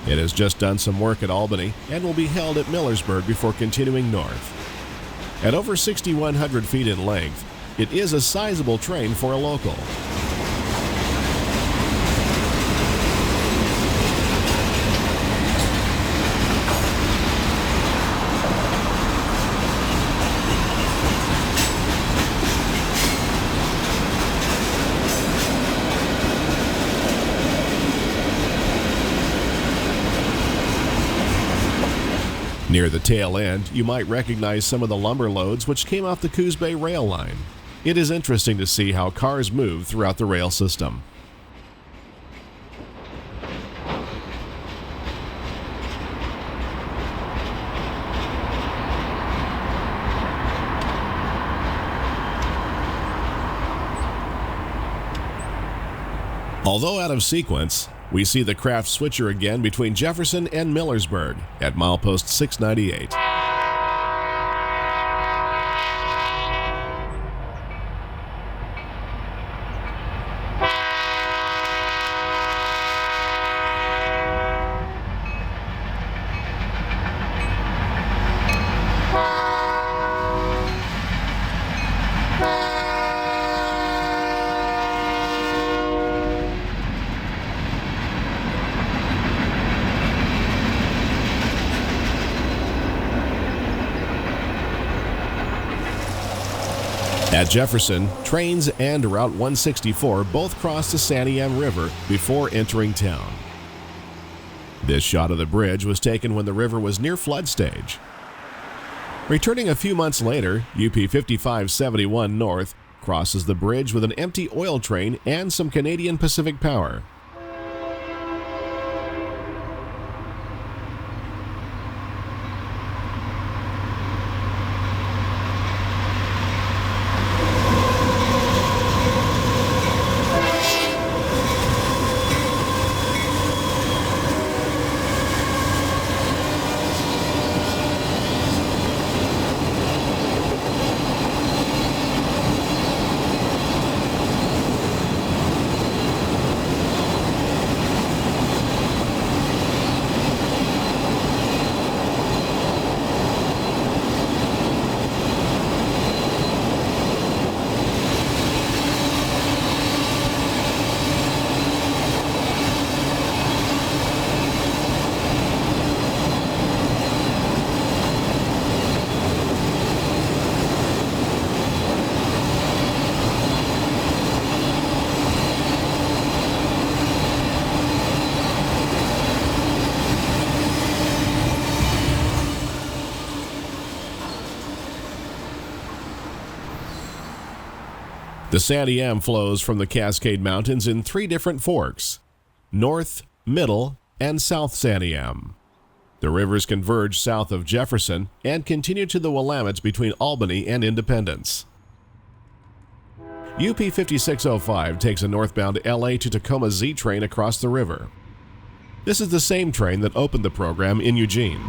It has just done some work at Albany and will be held at Millersburg before continuing north. At over 6,100 feet in length, it is a sizable train for a local. Near the tail end, you might recognize some of the lumber loads which came off the Coos Bay Rail Line. It is interesting to see how cars move throughout the rail system. Although out of sequence, we see the craft switcher again between Jefferson and Millersburg at milepost 698. At Jefferson, trains and Route 164 both cross the Santiam River before entering town. This shot of the bridge was taken when the river was near flood stage. Returning a few months later, UP 5571 North crosses the bridge with an empty oil train and some Canadian Pacific Power. The Santiam flows from the Cascade Mountains in three different forks: North, Middle, and South Santiam. The rivers converge south of Jefferson and continue to the Willamette between Albany and Independence. UP 5605 takes a northbound LA to Tacoma Z train across the river. This is the same train that opened the program in Eugene.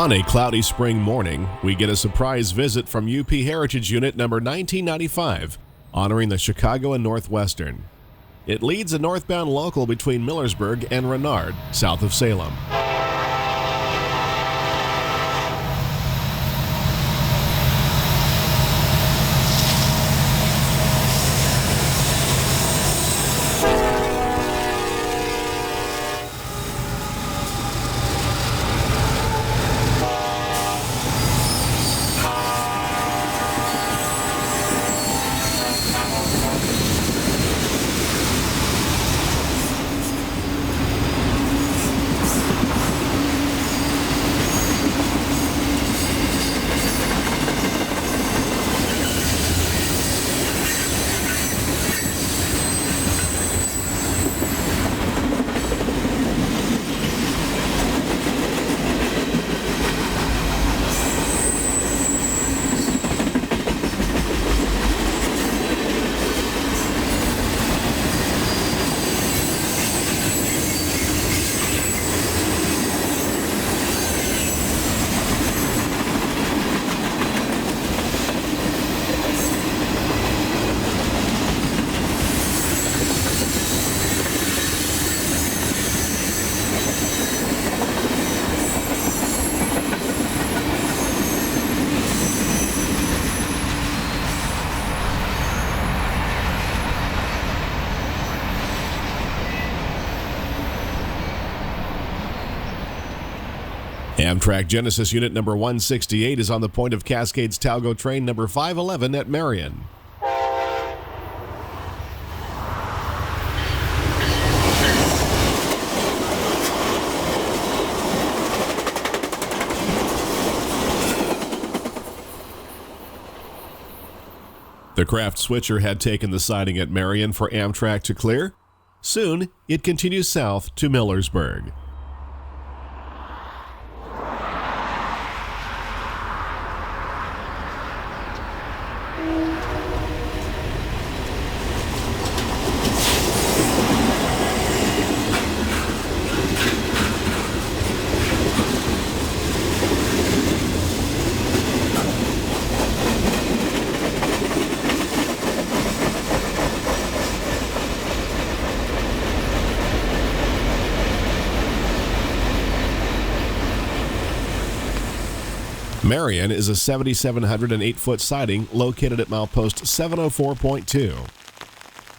On a cloudy spring morning, we get a surprise visit from UP Heritage Unit number 1995, honoring the Chicago and Northwestern. It leads a northbound local between Millersburg and Renard, south of Salem. Amtrak Genesis Unit number 168 is on the point of Cascade's Talgo train number 511 at Marion. The craft switcher had taken the siding at Marion for Amtrak to clear. Soon, it continues south to Millersburg. Marion is a 7,708-foot siding located at milepost 704.2.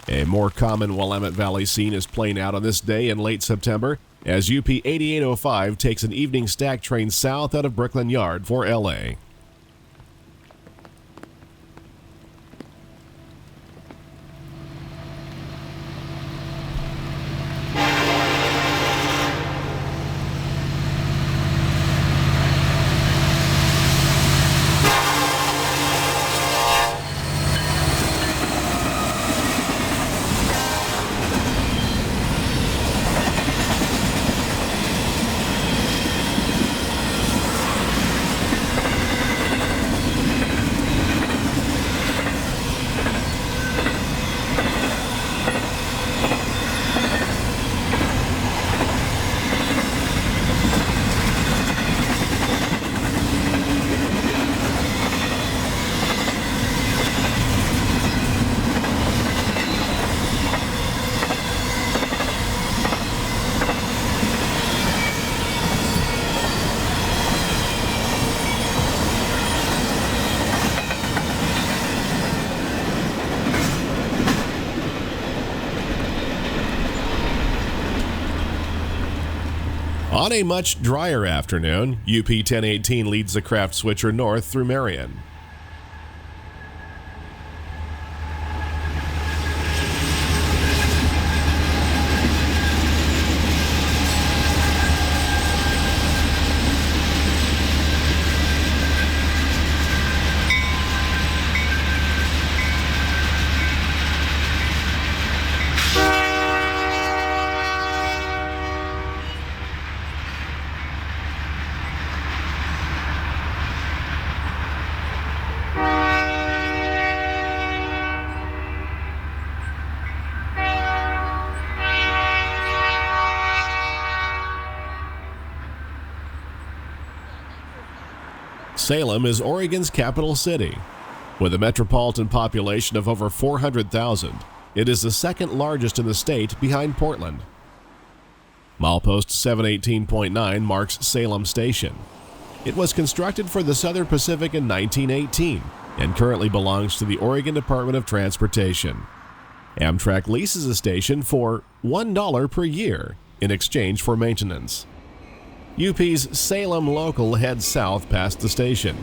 A more common Willamette Valley scene is playing out on this day in late September as UP 8805 takes an evening stack train south out of Brooklyn Yard for LA. On a much drier afternoon, UP 1018 leads the craft switcher north through Marion. Salem is Oregon's capital city. With a metropolitan population of over 400,000, it is the second largest in the state behind Portland. Milepost 718.9 marks Salem Station. It was constructed for the Southern Pacific in 1918 and currently belongs to the Oregon Department of Transportation. Amtrak leases the station for $1 per year in exchange for maintenance. UP's Salem local heads south past the station.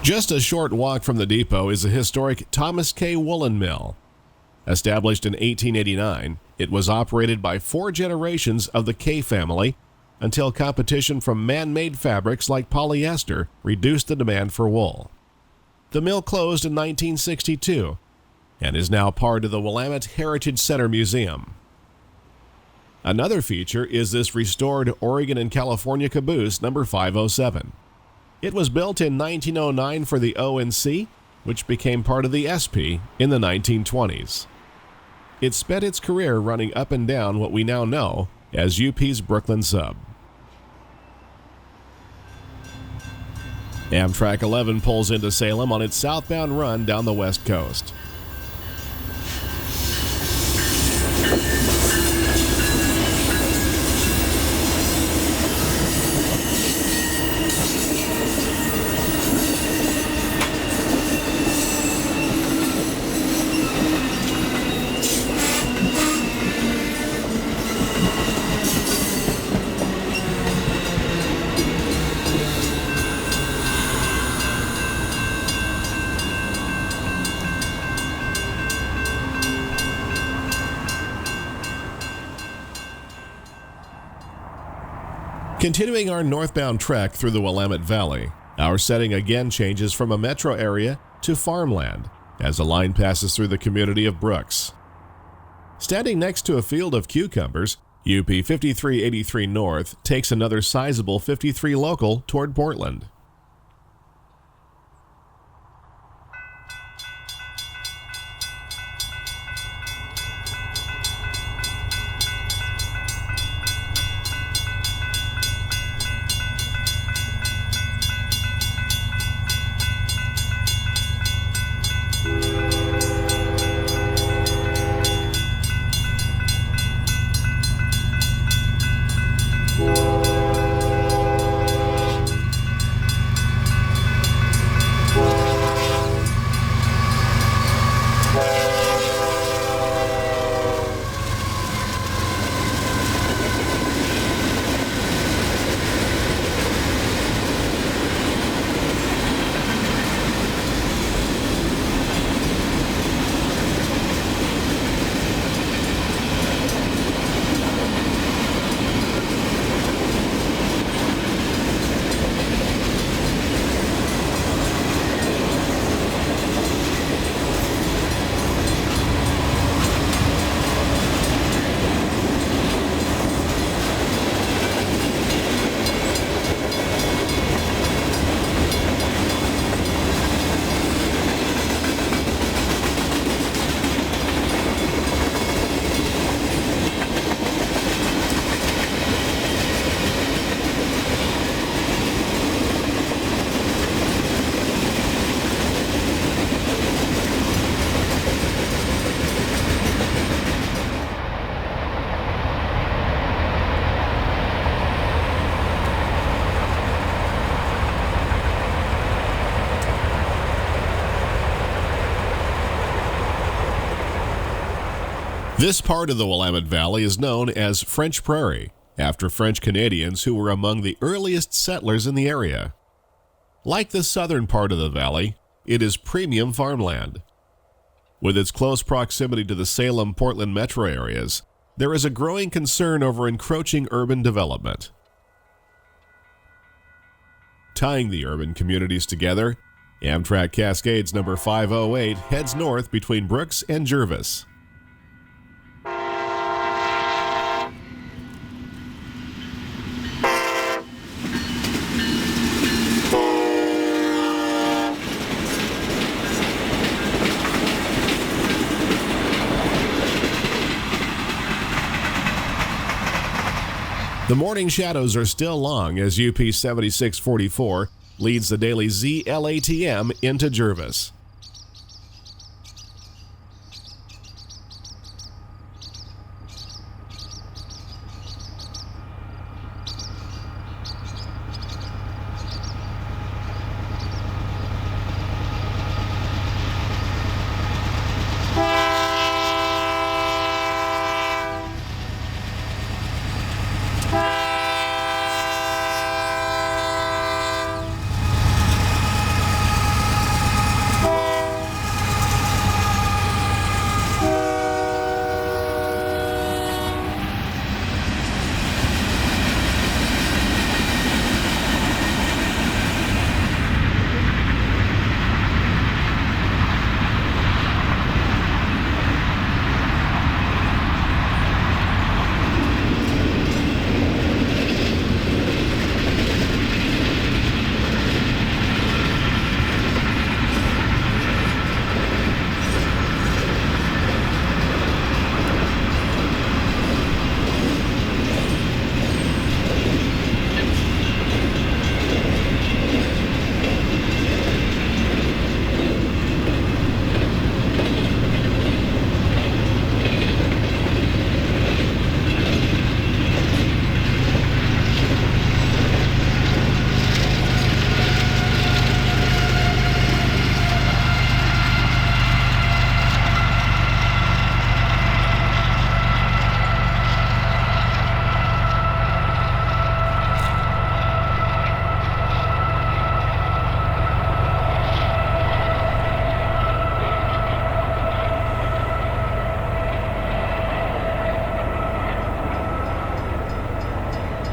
Just a short walk from the depot is the historic Thomas K. Woolen Mill. Established in 1889, it was operated by 4 generations of the K family until competition from man-made fabrics like polyester reduced the demand for wool. The mill closed in 1962 and is now part of the Willamette Heritage Center Museum. Another feature is this restored Oregon and California caboose number 507. It was built in 1909 for the O&C, which became part of the SP in the 1920s. It spent its career running up and down what we now know as UP's Brooklyn Sub. Amtrak 11 pulls into Salem on its southbound run down the west coast. Continuing our northbound trek through the Willamette Valley, our setting again changes from a metro area to farmland as the line passes through the community of Brooks. Standing next to a field of cucumbers, UP 5383 North takes another sizable 53 local toward Portland. This part of the Willamette Valley is known as French Prairie, after French Canadians who were among the earliest settlers in the area. Like the southern part of the valley, it is premium farmland. With its close proximity to the Salem, Portland metro areas, there is a growing concern over encroaching urban development. Tying the urban communities together, Amtrak Cascade's number 508 heads north between Brooks and Gervais. The morning shadows are still long as UP 7644 leads the daily ZLATM into Gervais.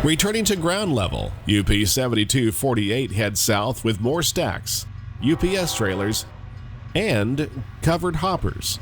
Returning to ground level, UP 7248 heads south with more stacks, UPS trailers, and covered hoppers.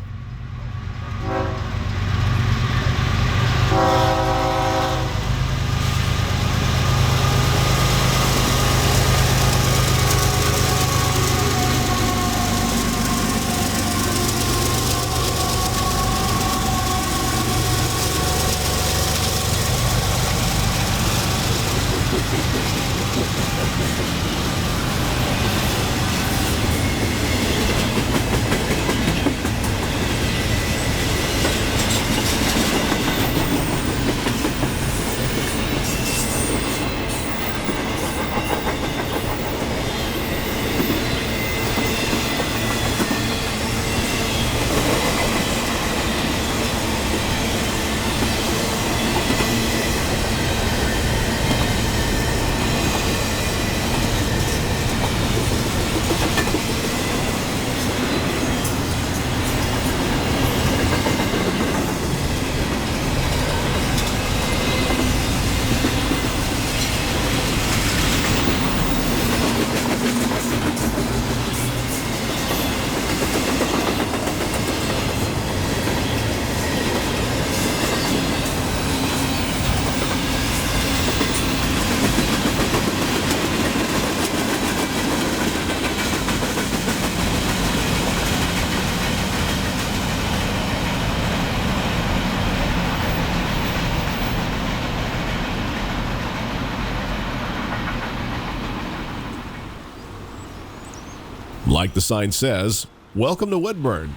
Like the sign says, "Welcome to Woodburn."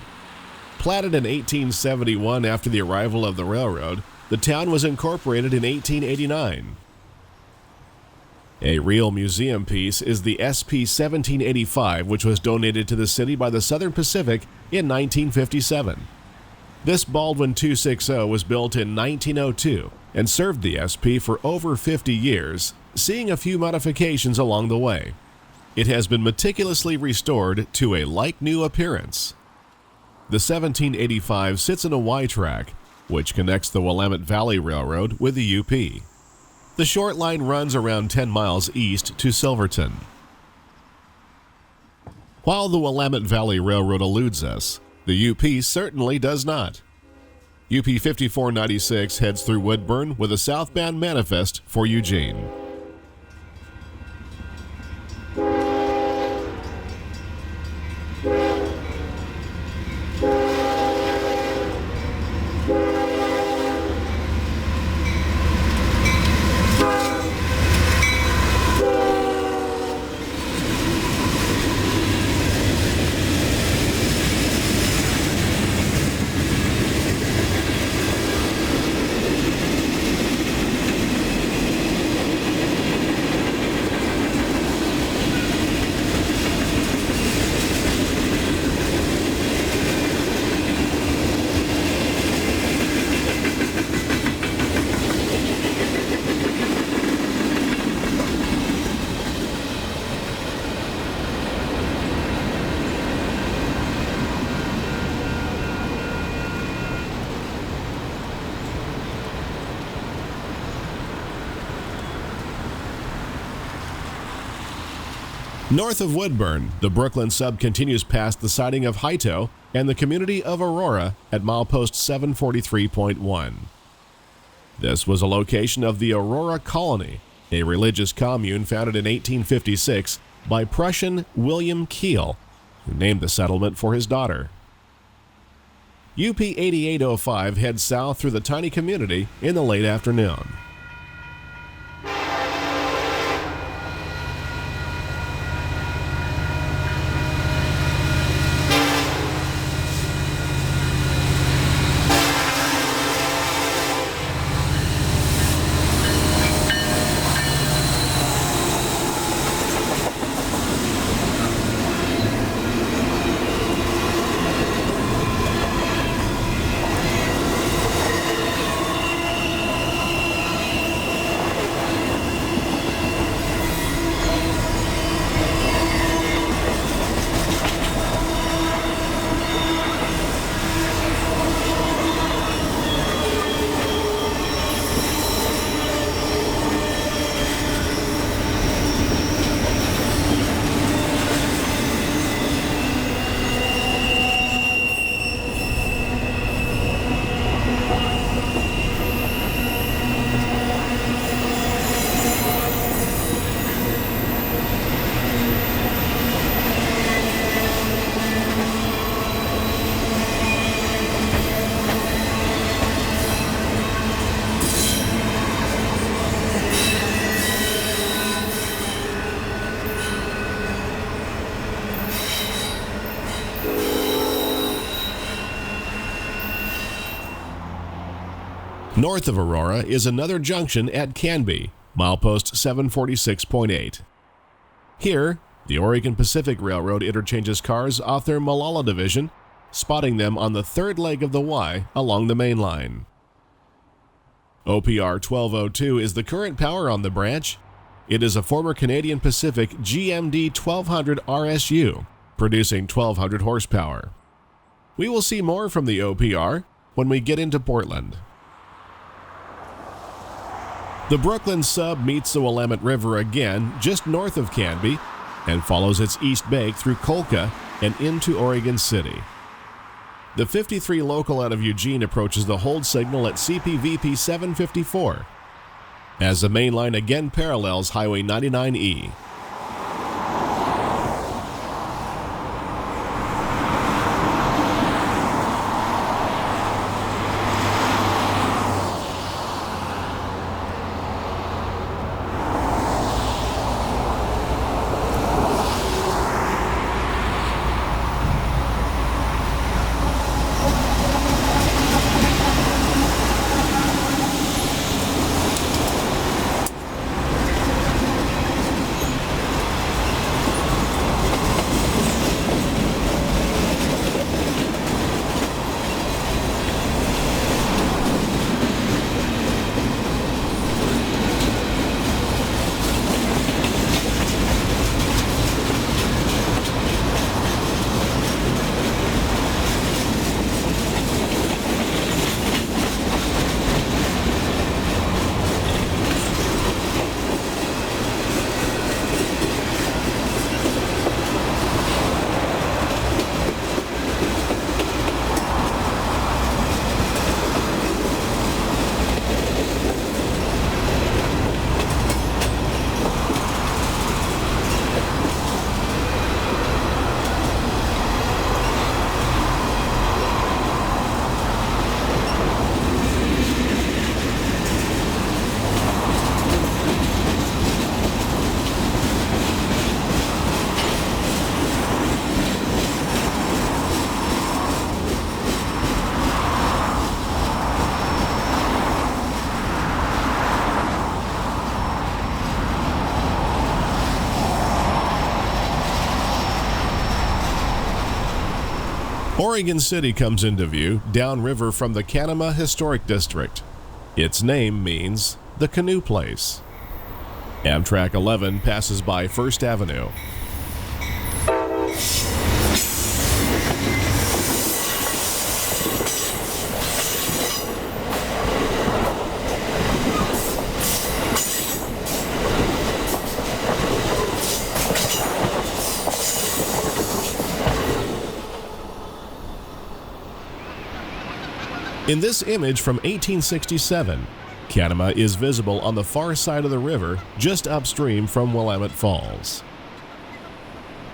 Platted in 1871 after the arrival of the railroad, the town was incorporated in 1889. A real museum piece is the SP 1785, which was donated to the city by the Southern Pacific in 1957. This Baldwin 260 was built in 1902 and served the SP for over 50 years, seeing a few modifications along the way. It has been meticulously restored to a like-new appearance. The 1785 sits in a Y-track, which connects the Willamette Valley Railroad with the UP. The short line runs around 10 miles east to Silverton. While the Willamette Valley Railroad eludes us, the UP certainly does not. UP 5496 heads through Woodburn with a southbound manifest for Eugene. North of Woodburn, the Brooklyn sub continues past the siding of Hito and the community of Aurora at milepost 743.1. This was a location of the Aurora Colony, a religious commune founded in 1856 by Prussian William Keel, who named the settlement for his daughter. UP 8805 heads south through the tiny community in the late afternoon. North of Aurora is another junction at Canby, milepost 746.8. Here, the Oregon Pacific Railroad interchanges cars off their Molalla division, spotting them on the third leg of the Y along the main line. OPR 1202 is the current power on the branch. It is a former Canadian Pacific GMD 1200 RSU, producing 1,200 horsepower. We will see more from the OPR when we get into Portland. The Brooklyn Sub meets the Willamette River again just north of Canby and follows its east bank through Colca and into Oregon City. The 53 local out of Eugene approaches the hold signal at CPVP 754 as the main line again parallels Highway 99E. Oregon City comes into view downriver from the Canema Historic District. Its name means the canoe place. Amtrak 11 passes by First Avenue. In this image from 1867, Canema is visible on the far side of the river just upstream from Willamette Falls.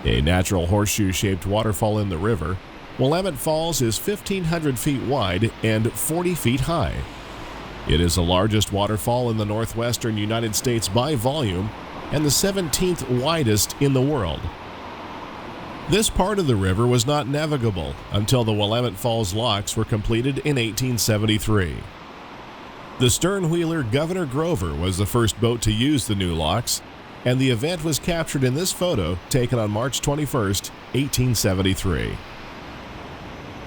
A natural horseshoe-shaped waterfall in the river, Willamette Falls is 1,500 feet wide and 40 feet high. It is the largest waterfall in the northwestern United States by volume and the 17th widest in the world. This part of the river was not navigable until the Willamette Falls locks were completed in 1873. The sternwheeler Governor Grover was the first boat to use the new locks, and the event was captured in this photo taken on March 21, 1873.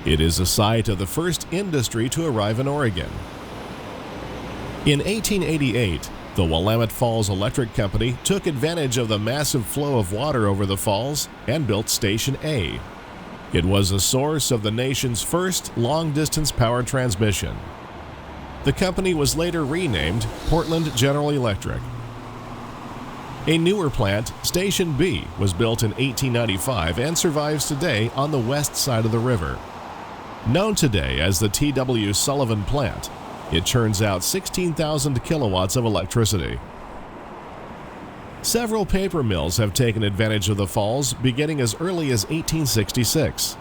It is the site of the first industry to arrive in Oregon. In 1888, the Willamette Falls Electric Company took advantage of the massive flow of water over the falls and built Station A. It was the source of the nation's first long-distance power transmission. The company was later renamed Portland General Electric. A newer plant, Station B, was built in 1895 and survives today on the west side of the river. Known today as the T.W. Sullivan Plant, it churns out 16,000 kilowatts of electricity. Several paper mills have taken advantage of the falls beginning as early as 1866.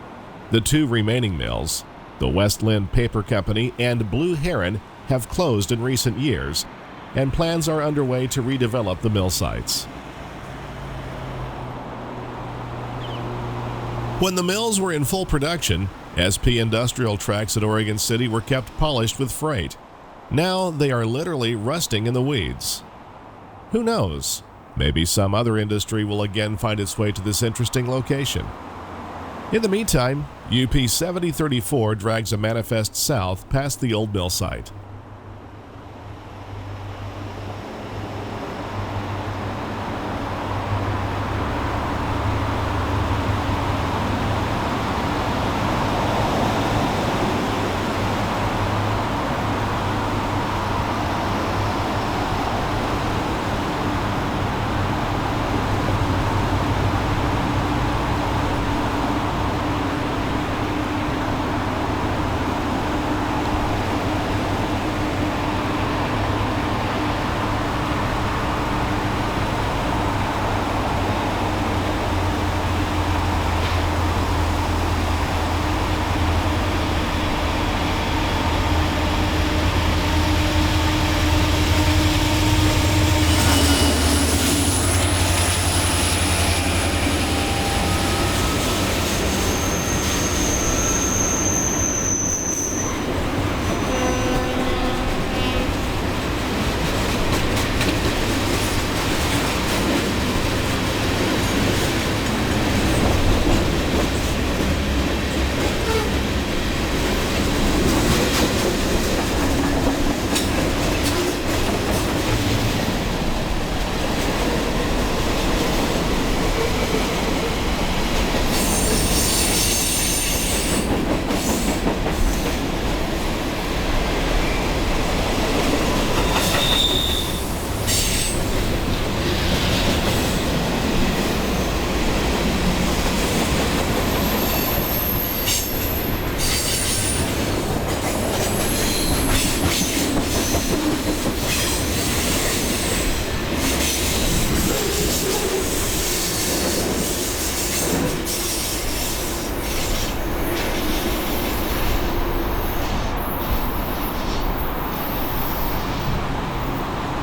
The two remaining mills, the West Lynn Paper Company and Blue Heron, have closed in recent years, and plans are underway to redevelop the mill sites. When the mills were in full production, SP industrial tracks at Oregon City were kept polished with freight. Now they are literally rusting in the weeds. Who knows? Maybe some other industry will again find its way to this interesting location. In the meantime, UP 7034 drags a manifest south past the old mill site.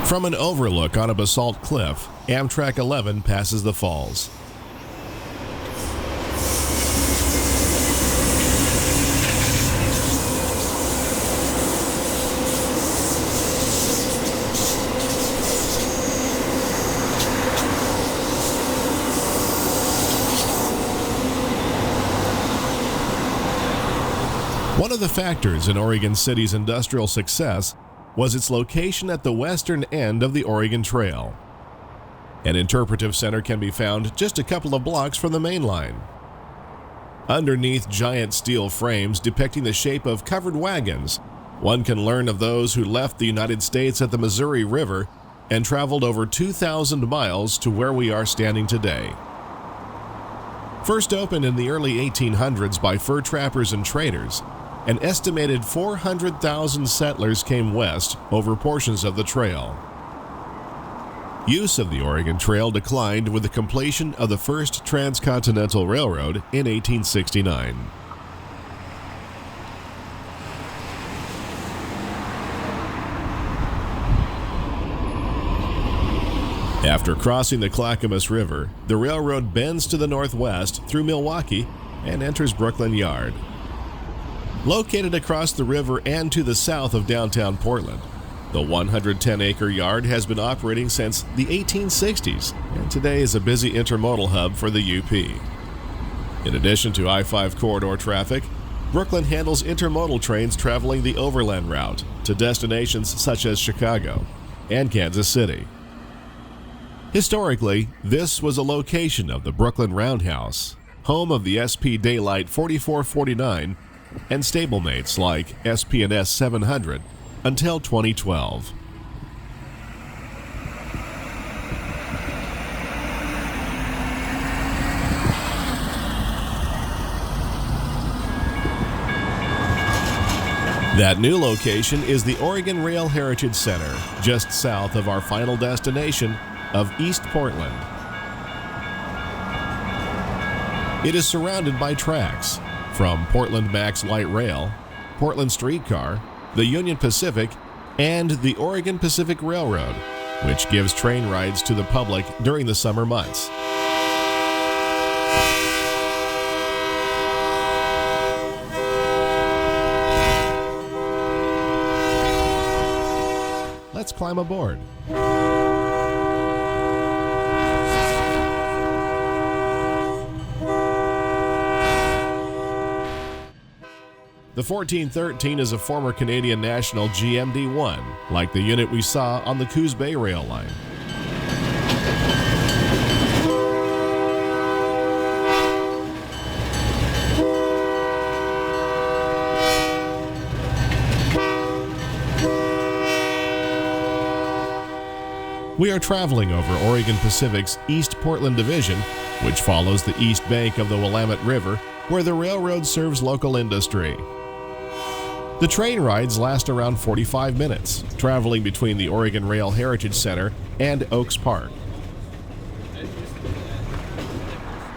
From an overlook on a basalt cliff, Amtrak 11 passes the falls. One of the factors in Oregon City's industrial success was its location at the western end of the Oregon Trail. An interpretive center can be found just a couple of blocks from the main line. Underneath giant steel frames depicting the shape of covered wagons, one can learn of those who left the United States at the Missouri River and traveled over 2,000 miles to where we are standing today. First opened in the early 1800s by fur trappers and traders, an estimated 400,000 settlers came west over portions of the trail. Use of the Oregon Trail declined with the completion of the first transcontinental railroad in 1869. After crossing the Clackamas River, the railroad bends to the northwest through Milwaukee and enters Brooklyn Yard. Located across the river and to the south of downtown Portland, the 110-acre yard has been operating since the 1860s and today is a busy intermodal hub for the UP. In addition to I-5 corridor traffic, Brooklyn handles intermodal trains traveling the overland route to destinations such as Chicago and Kansas City. Historically, this was a location of the Brooklyn Roundhouse, home of the SP Daylight 4449 and stablemates like SP&S 700 until 2012. That new location is the Oregon Rail Heritage Center, just south of our final destination of East Portland. It is surrounded by tracks from Portland Max Light Rail, Portland Streetcar, the Union Pacific, and the Oregon Pacific Railroad, which gives train rides to the public during the summer months. Let's climb aboard. The 1413 is a former Canadian National GMD-1, like the unit we saw on the Coos Bay Rail Line. We are traveling over Oregon Pacific's East Portland Division, which follows the east bank of the Willamette River, where the railroad serves local industry. The train rides last around 45 minutes, traveling between the Oregon Rail Heritage Center and Oaks Park.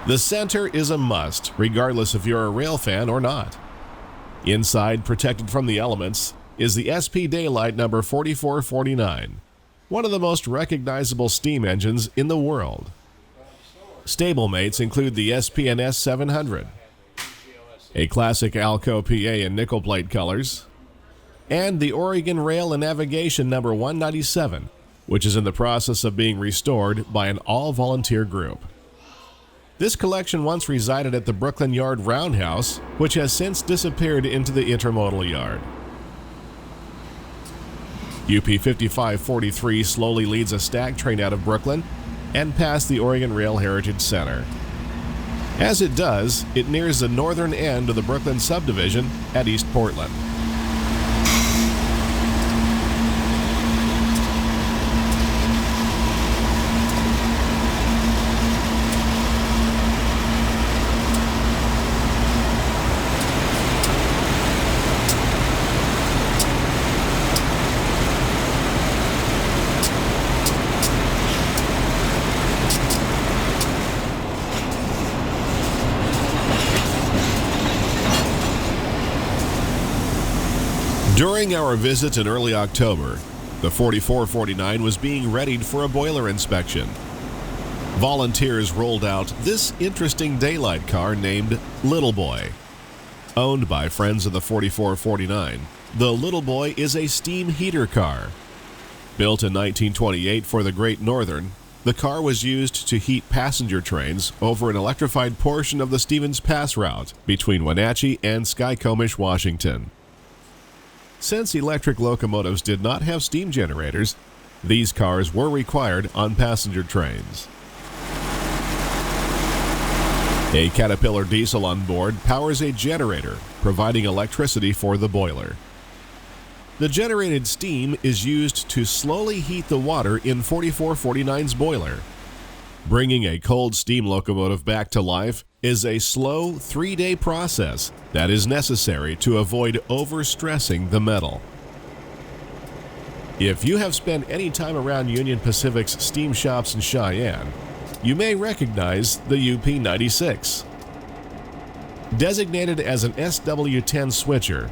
The center is a must, regardless if you're a rail fan or not. Inside, protected from the elements, is the SP Daylight number 4449. One of the most recognizable steam engines in the world. Stablemates include the SP&S 700, a classic Alco PA in nickel plate colors, and the Oregon Rail and Navigation number 197, which is in the process of being restored by an all-volunteer group. This collection once resided at the Brooklyn Yard Roundhouse, which has since disappeared into the intermodal yard. UP 5543 slowly leads a stack train out of Brooklyn and past the Oregon Rail Heritage Center. As it does, it nears the northern end of the Brooklyn subdivision at East Portland. During our visit in early October, the 4449 was being readied for a boiler inspection. Volunteers rolled out this interesting daylight car named Little Boy. Owned by friends of the 4449, the Little Boy is a steam heater car. Built in 1928 for the Great Northern, the car was used to heat passenger trains over an electrified portion of the Stevens Pass route between Wenatchee and Skykomish, Washington. Since electric locomotives did not have steam generators, these cars were required on passenger trains. A Caterpillar diesel on board powers a generator, providing electricity for the boiler. The generated steam is used to slowly heat the water in 4449's boiler. Bringing a cold steam locomotive back to life is a slow 3-day process that is necessary to avoid overstressing the metal. If you have spent any time around Union Pacific's steam shops in Cheyenne, you may recognize the UP-96. Designated as an SW10 switcher,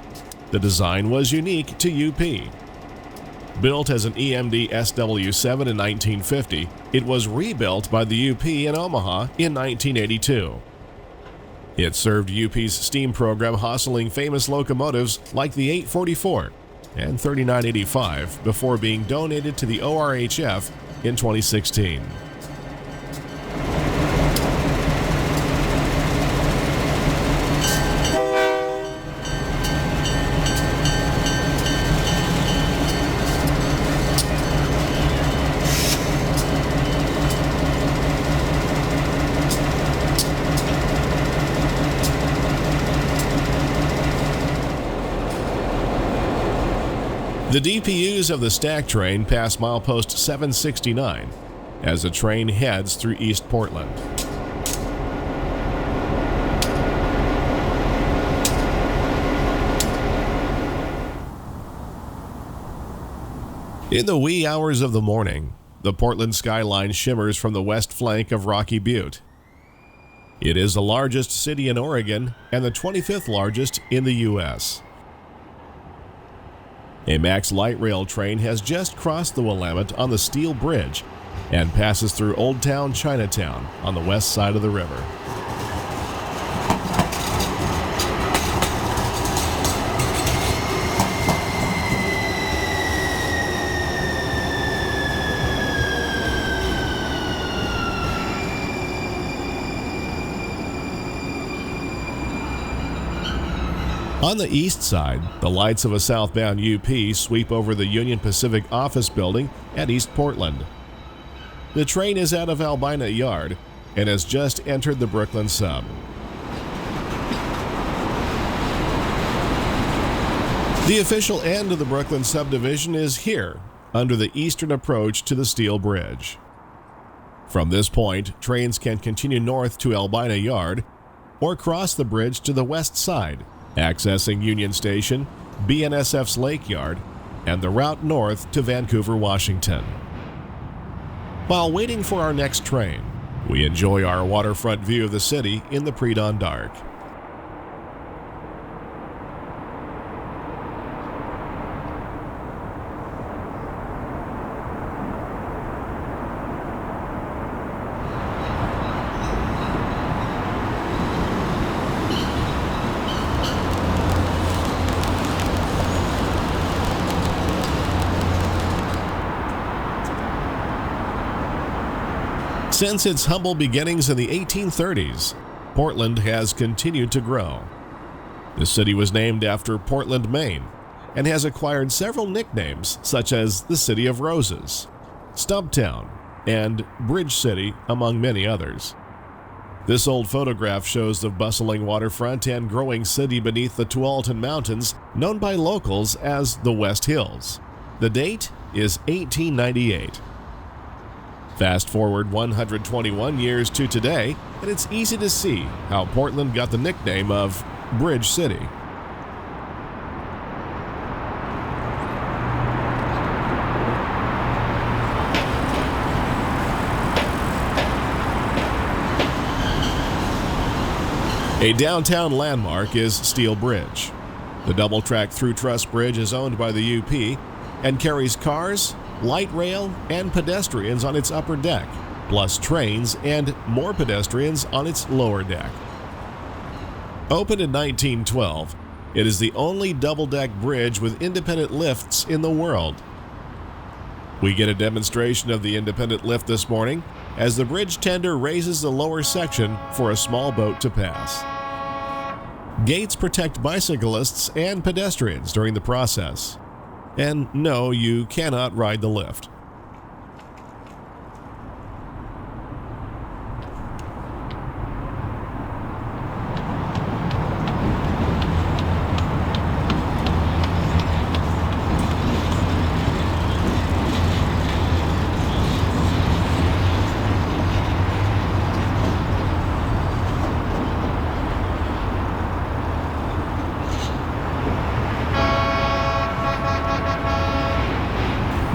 the design was unique to UP. Built as an EMD SW7 in 1950, it was rebuilt by the UP in Omaha in 1982. It served UP's steam program, hustling famous locomotives like the 844 and 3985 before being donated to the ORHF in 2016. The DPUs of the stack train pass milepost 769 as the train heads through East Portland. In the wee hours of the morning, the Portland skyline shimmers from the west flank of Rocky Butte. It is the largest city in Oregon and the 25th largest in the U.S. A Max Light Rail train has just crossed the Willamette on the Steel Bridge and passes through Old Town Chinatown on the west side of the river. On the east side, the lights of a southbound UP sweep over the Union Pacific office building at East Portland. The train is out of Albany Yard and has just entered the Brooklyn sub. The official end of the Brooklyn subdivision is here, under the eastern approach to the steel bridge. From this point, trains can continue north to Albany Yard or cross the bridge to the west side, accessing Union Station, BNSF's Lake Yard, and the route north to Vancouver, Washington. While waiting for our next train, we enjoy our waterfront view of the city in the pre-dawn dark. Since its humble beginnings in the 1830s, Portland has continued to grow. The city was named after Portland, Maine, and has acquired several nicknames such as the City of Roses, Stumptown, and Bridge City, among many others. This old photograph shows the bustling waterfront and growing city beneath the Tualatin Mountains, known by locals as the West Hills. The date is 1898. Fast forward 121 years to today, and it's easy to see how Portland got the nickname of Bridge City. A downtown landmark is Steel Bridge. The double-track through-truss bridge is owned by the UP and carries cars, light rail, and pedestrians on its upper deck, plus trains and more pedestrians on its lower deck. Opened in 1912, it is the only double-deck bridge with independent lifts in the world. We get a demonstration of the independent lift this morning as the bridge tender raises the lower section for a small boat to pass. Gates protect bicyclists and pedestrians during the process. And no, you cannot ride the lift.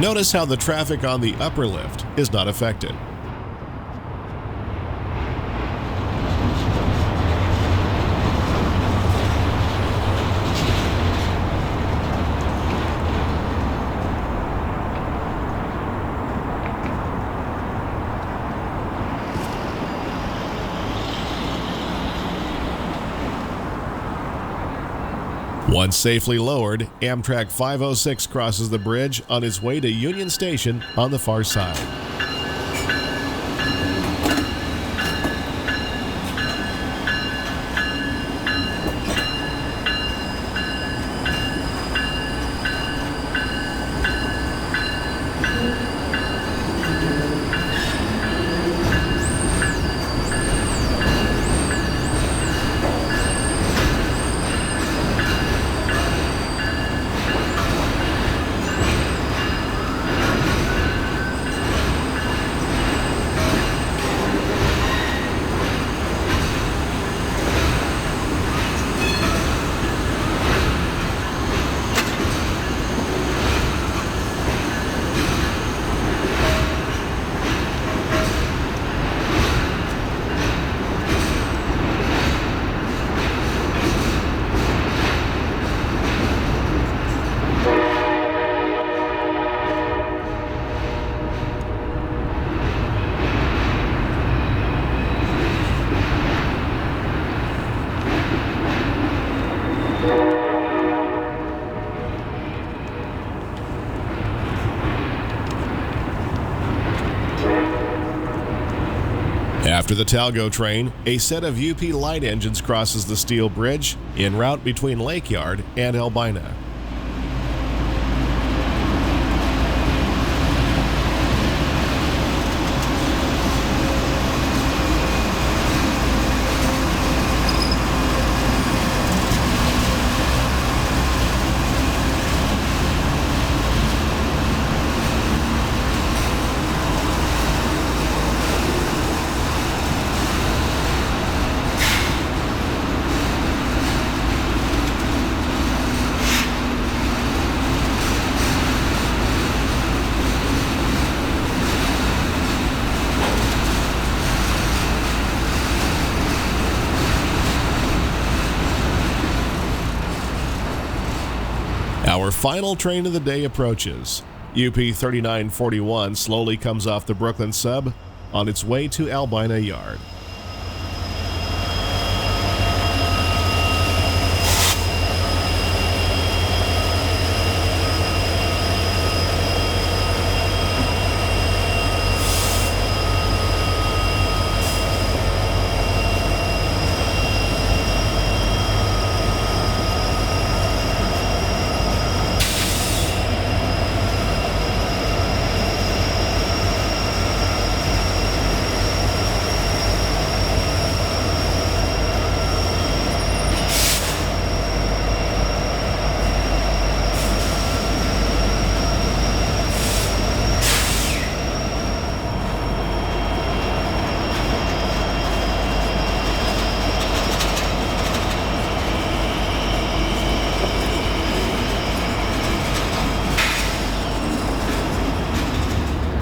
Notice how the traffic on the upper lift is not affected. Once safely lowered, Amtrak 506 crosses the bridge on its way to Union Station on the far side. After the Talgo train, a set of UP light engines crosses the steel bridge en route between Lake Yard and Albany. Our final train of the day approaches. UP 3941 slowly comes off the Brooklyn sub on its way to Albany Yard.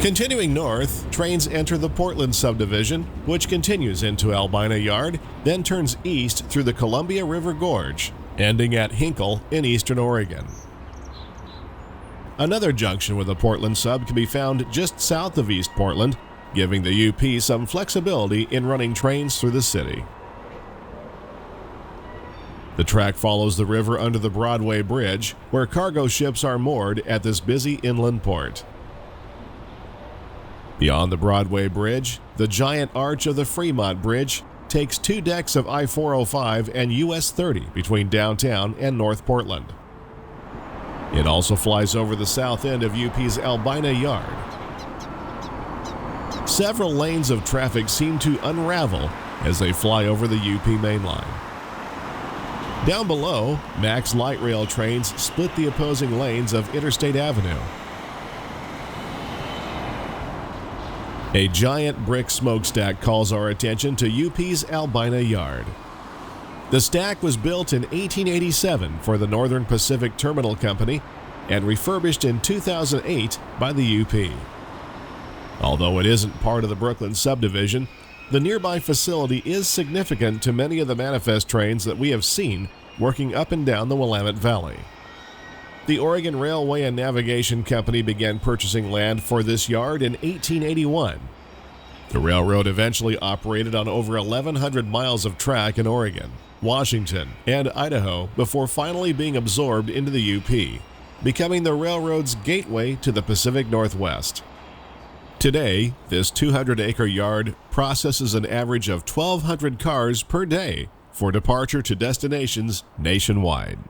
Continuing north, trains enter the Portland subdivision, which continues into Albany Yard, then turns east through the Columbia River Gorge, ending at Hinkle in eastern Oregon. Another junction with the Portland sub can be found just south of East Portland, giving the UP some flexibility in running trains through the city. The track follows the river under the Broadway Bridge, where cargo ships are moored at this busy inland port. Beyond the Broadway Bridge, the giant arch of the Fremont Bridge takes 2 decks of I-405 and US 30 between downtown and North Portland. It also flies over the south end of UP's Albany Yard. Several lanes of traffic seem to unravel as they fly over the UP main line. Down below, Max light rail trains split the opposing lanes of Interstate Avenue. A giant brick smokestack calls our attention to UP's Albany Yard. The stack was built in 1887 for the Northern Pacific Terminal Company and refurbished in 2008 by the UP. Although it isn't part of the Brooklyn subdivision, the nearby facility is significant to many of the manifest trains that we have seen working up and down the Willamette Valley. The Oregon Railway and Navigation Company began purchasing land for this yard in 1881. The railroad eventually operated on over 1,100 miles of track in Oregon, Washington, and Idaho before finally being absorbed into the UP, becoming the railroad's gateway to the Pacific Northwest. Today, this 200-acre yard processes an average of 1,200 cars per day for departure to destinations nationwide.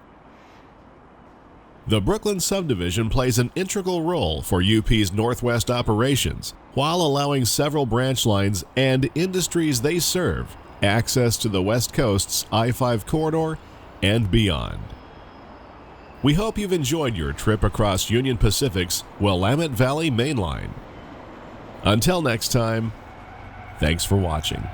The Brooklyn subdivision plays an integral role for UP's Northwest operations, while allowing several branch lines and industries they serve access to the West Coast's I-5 corridor and beyond. We hope you've enjoyed your trip across Union Pacific's Willamette Valley Main Line. Until next time, thanks for watching.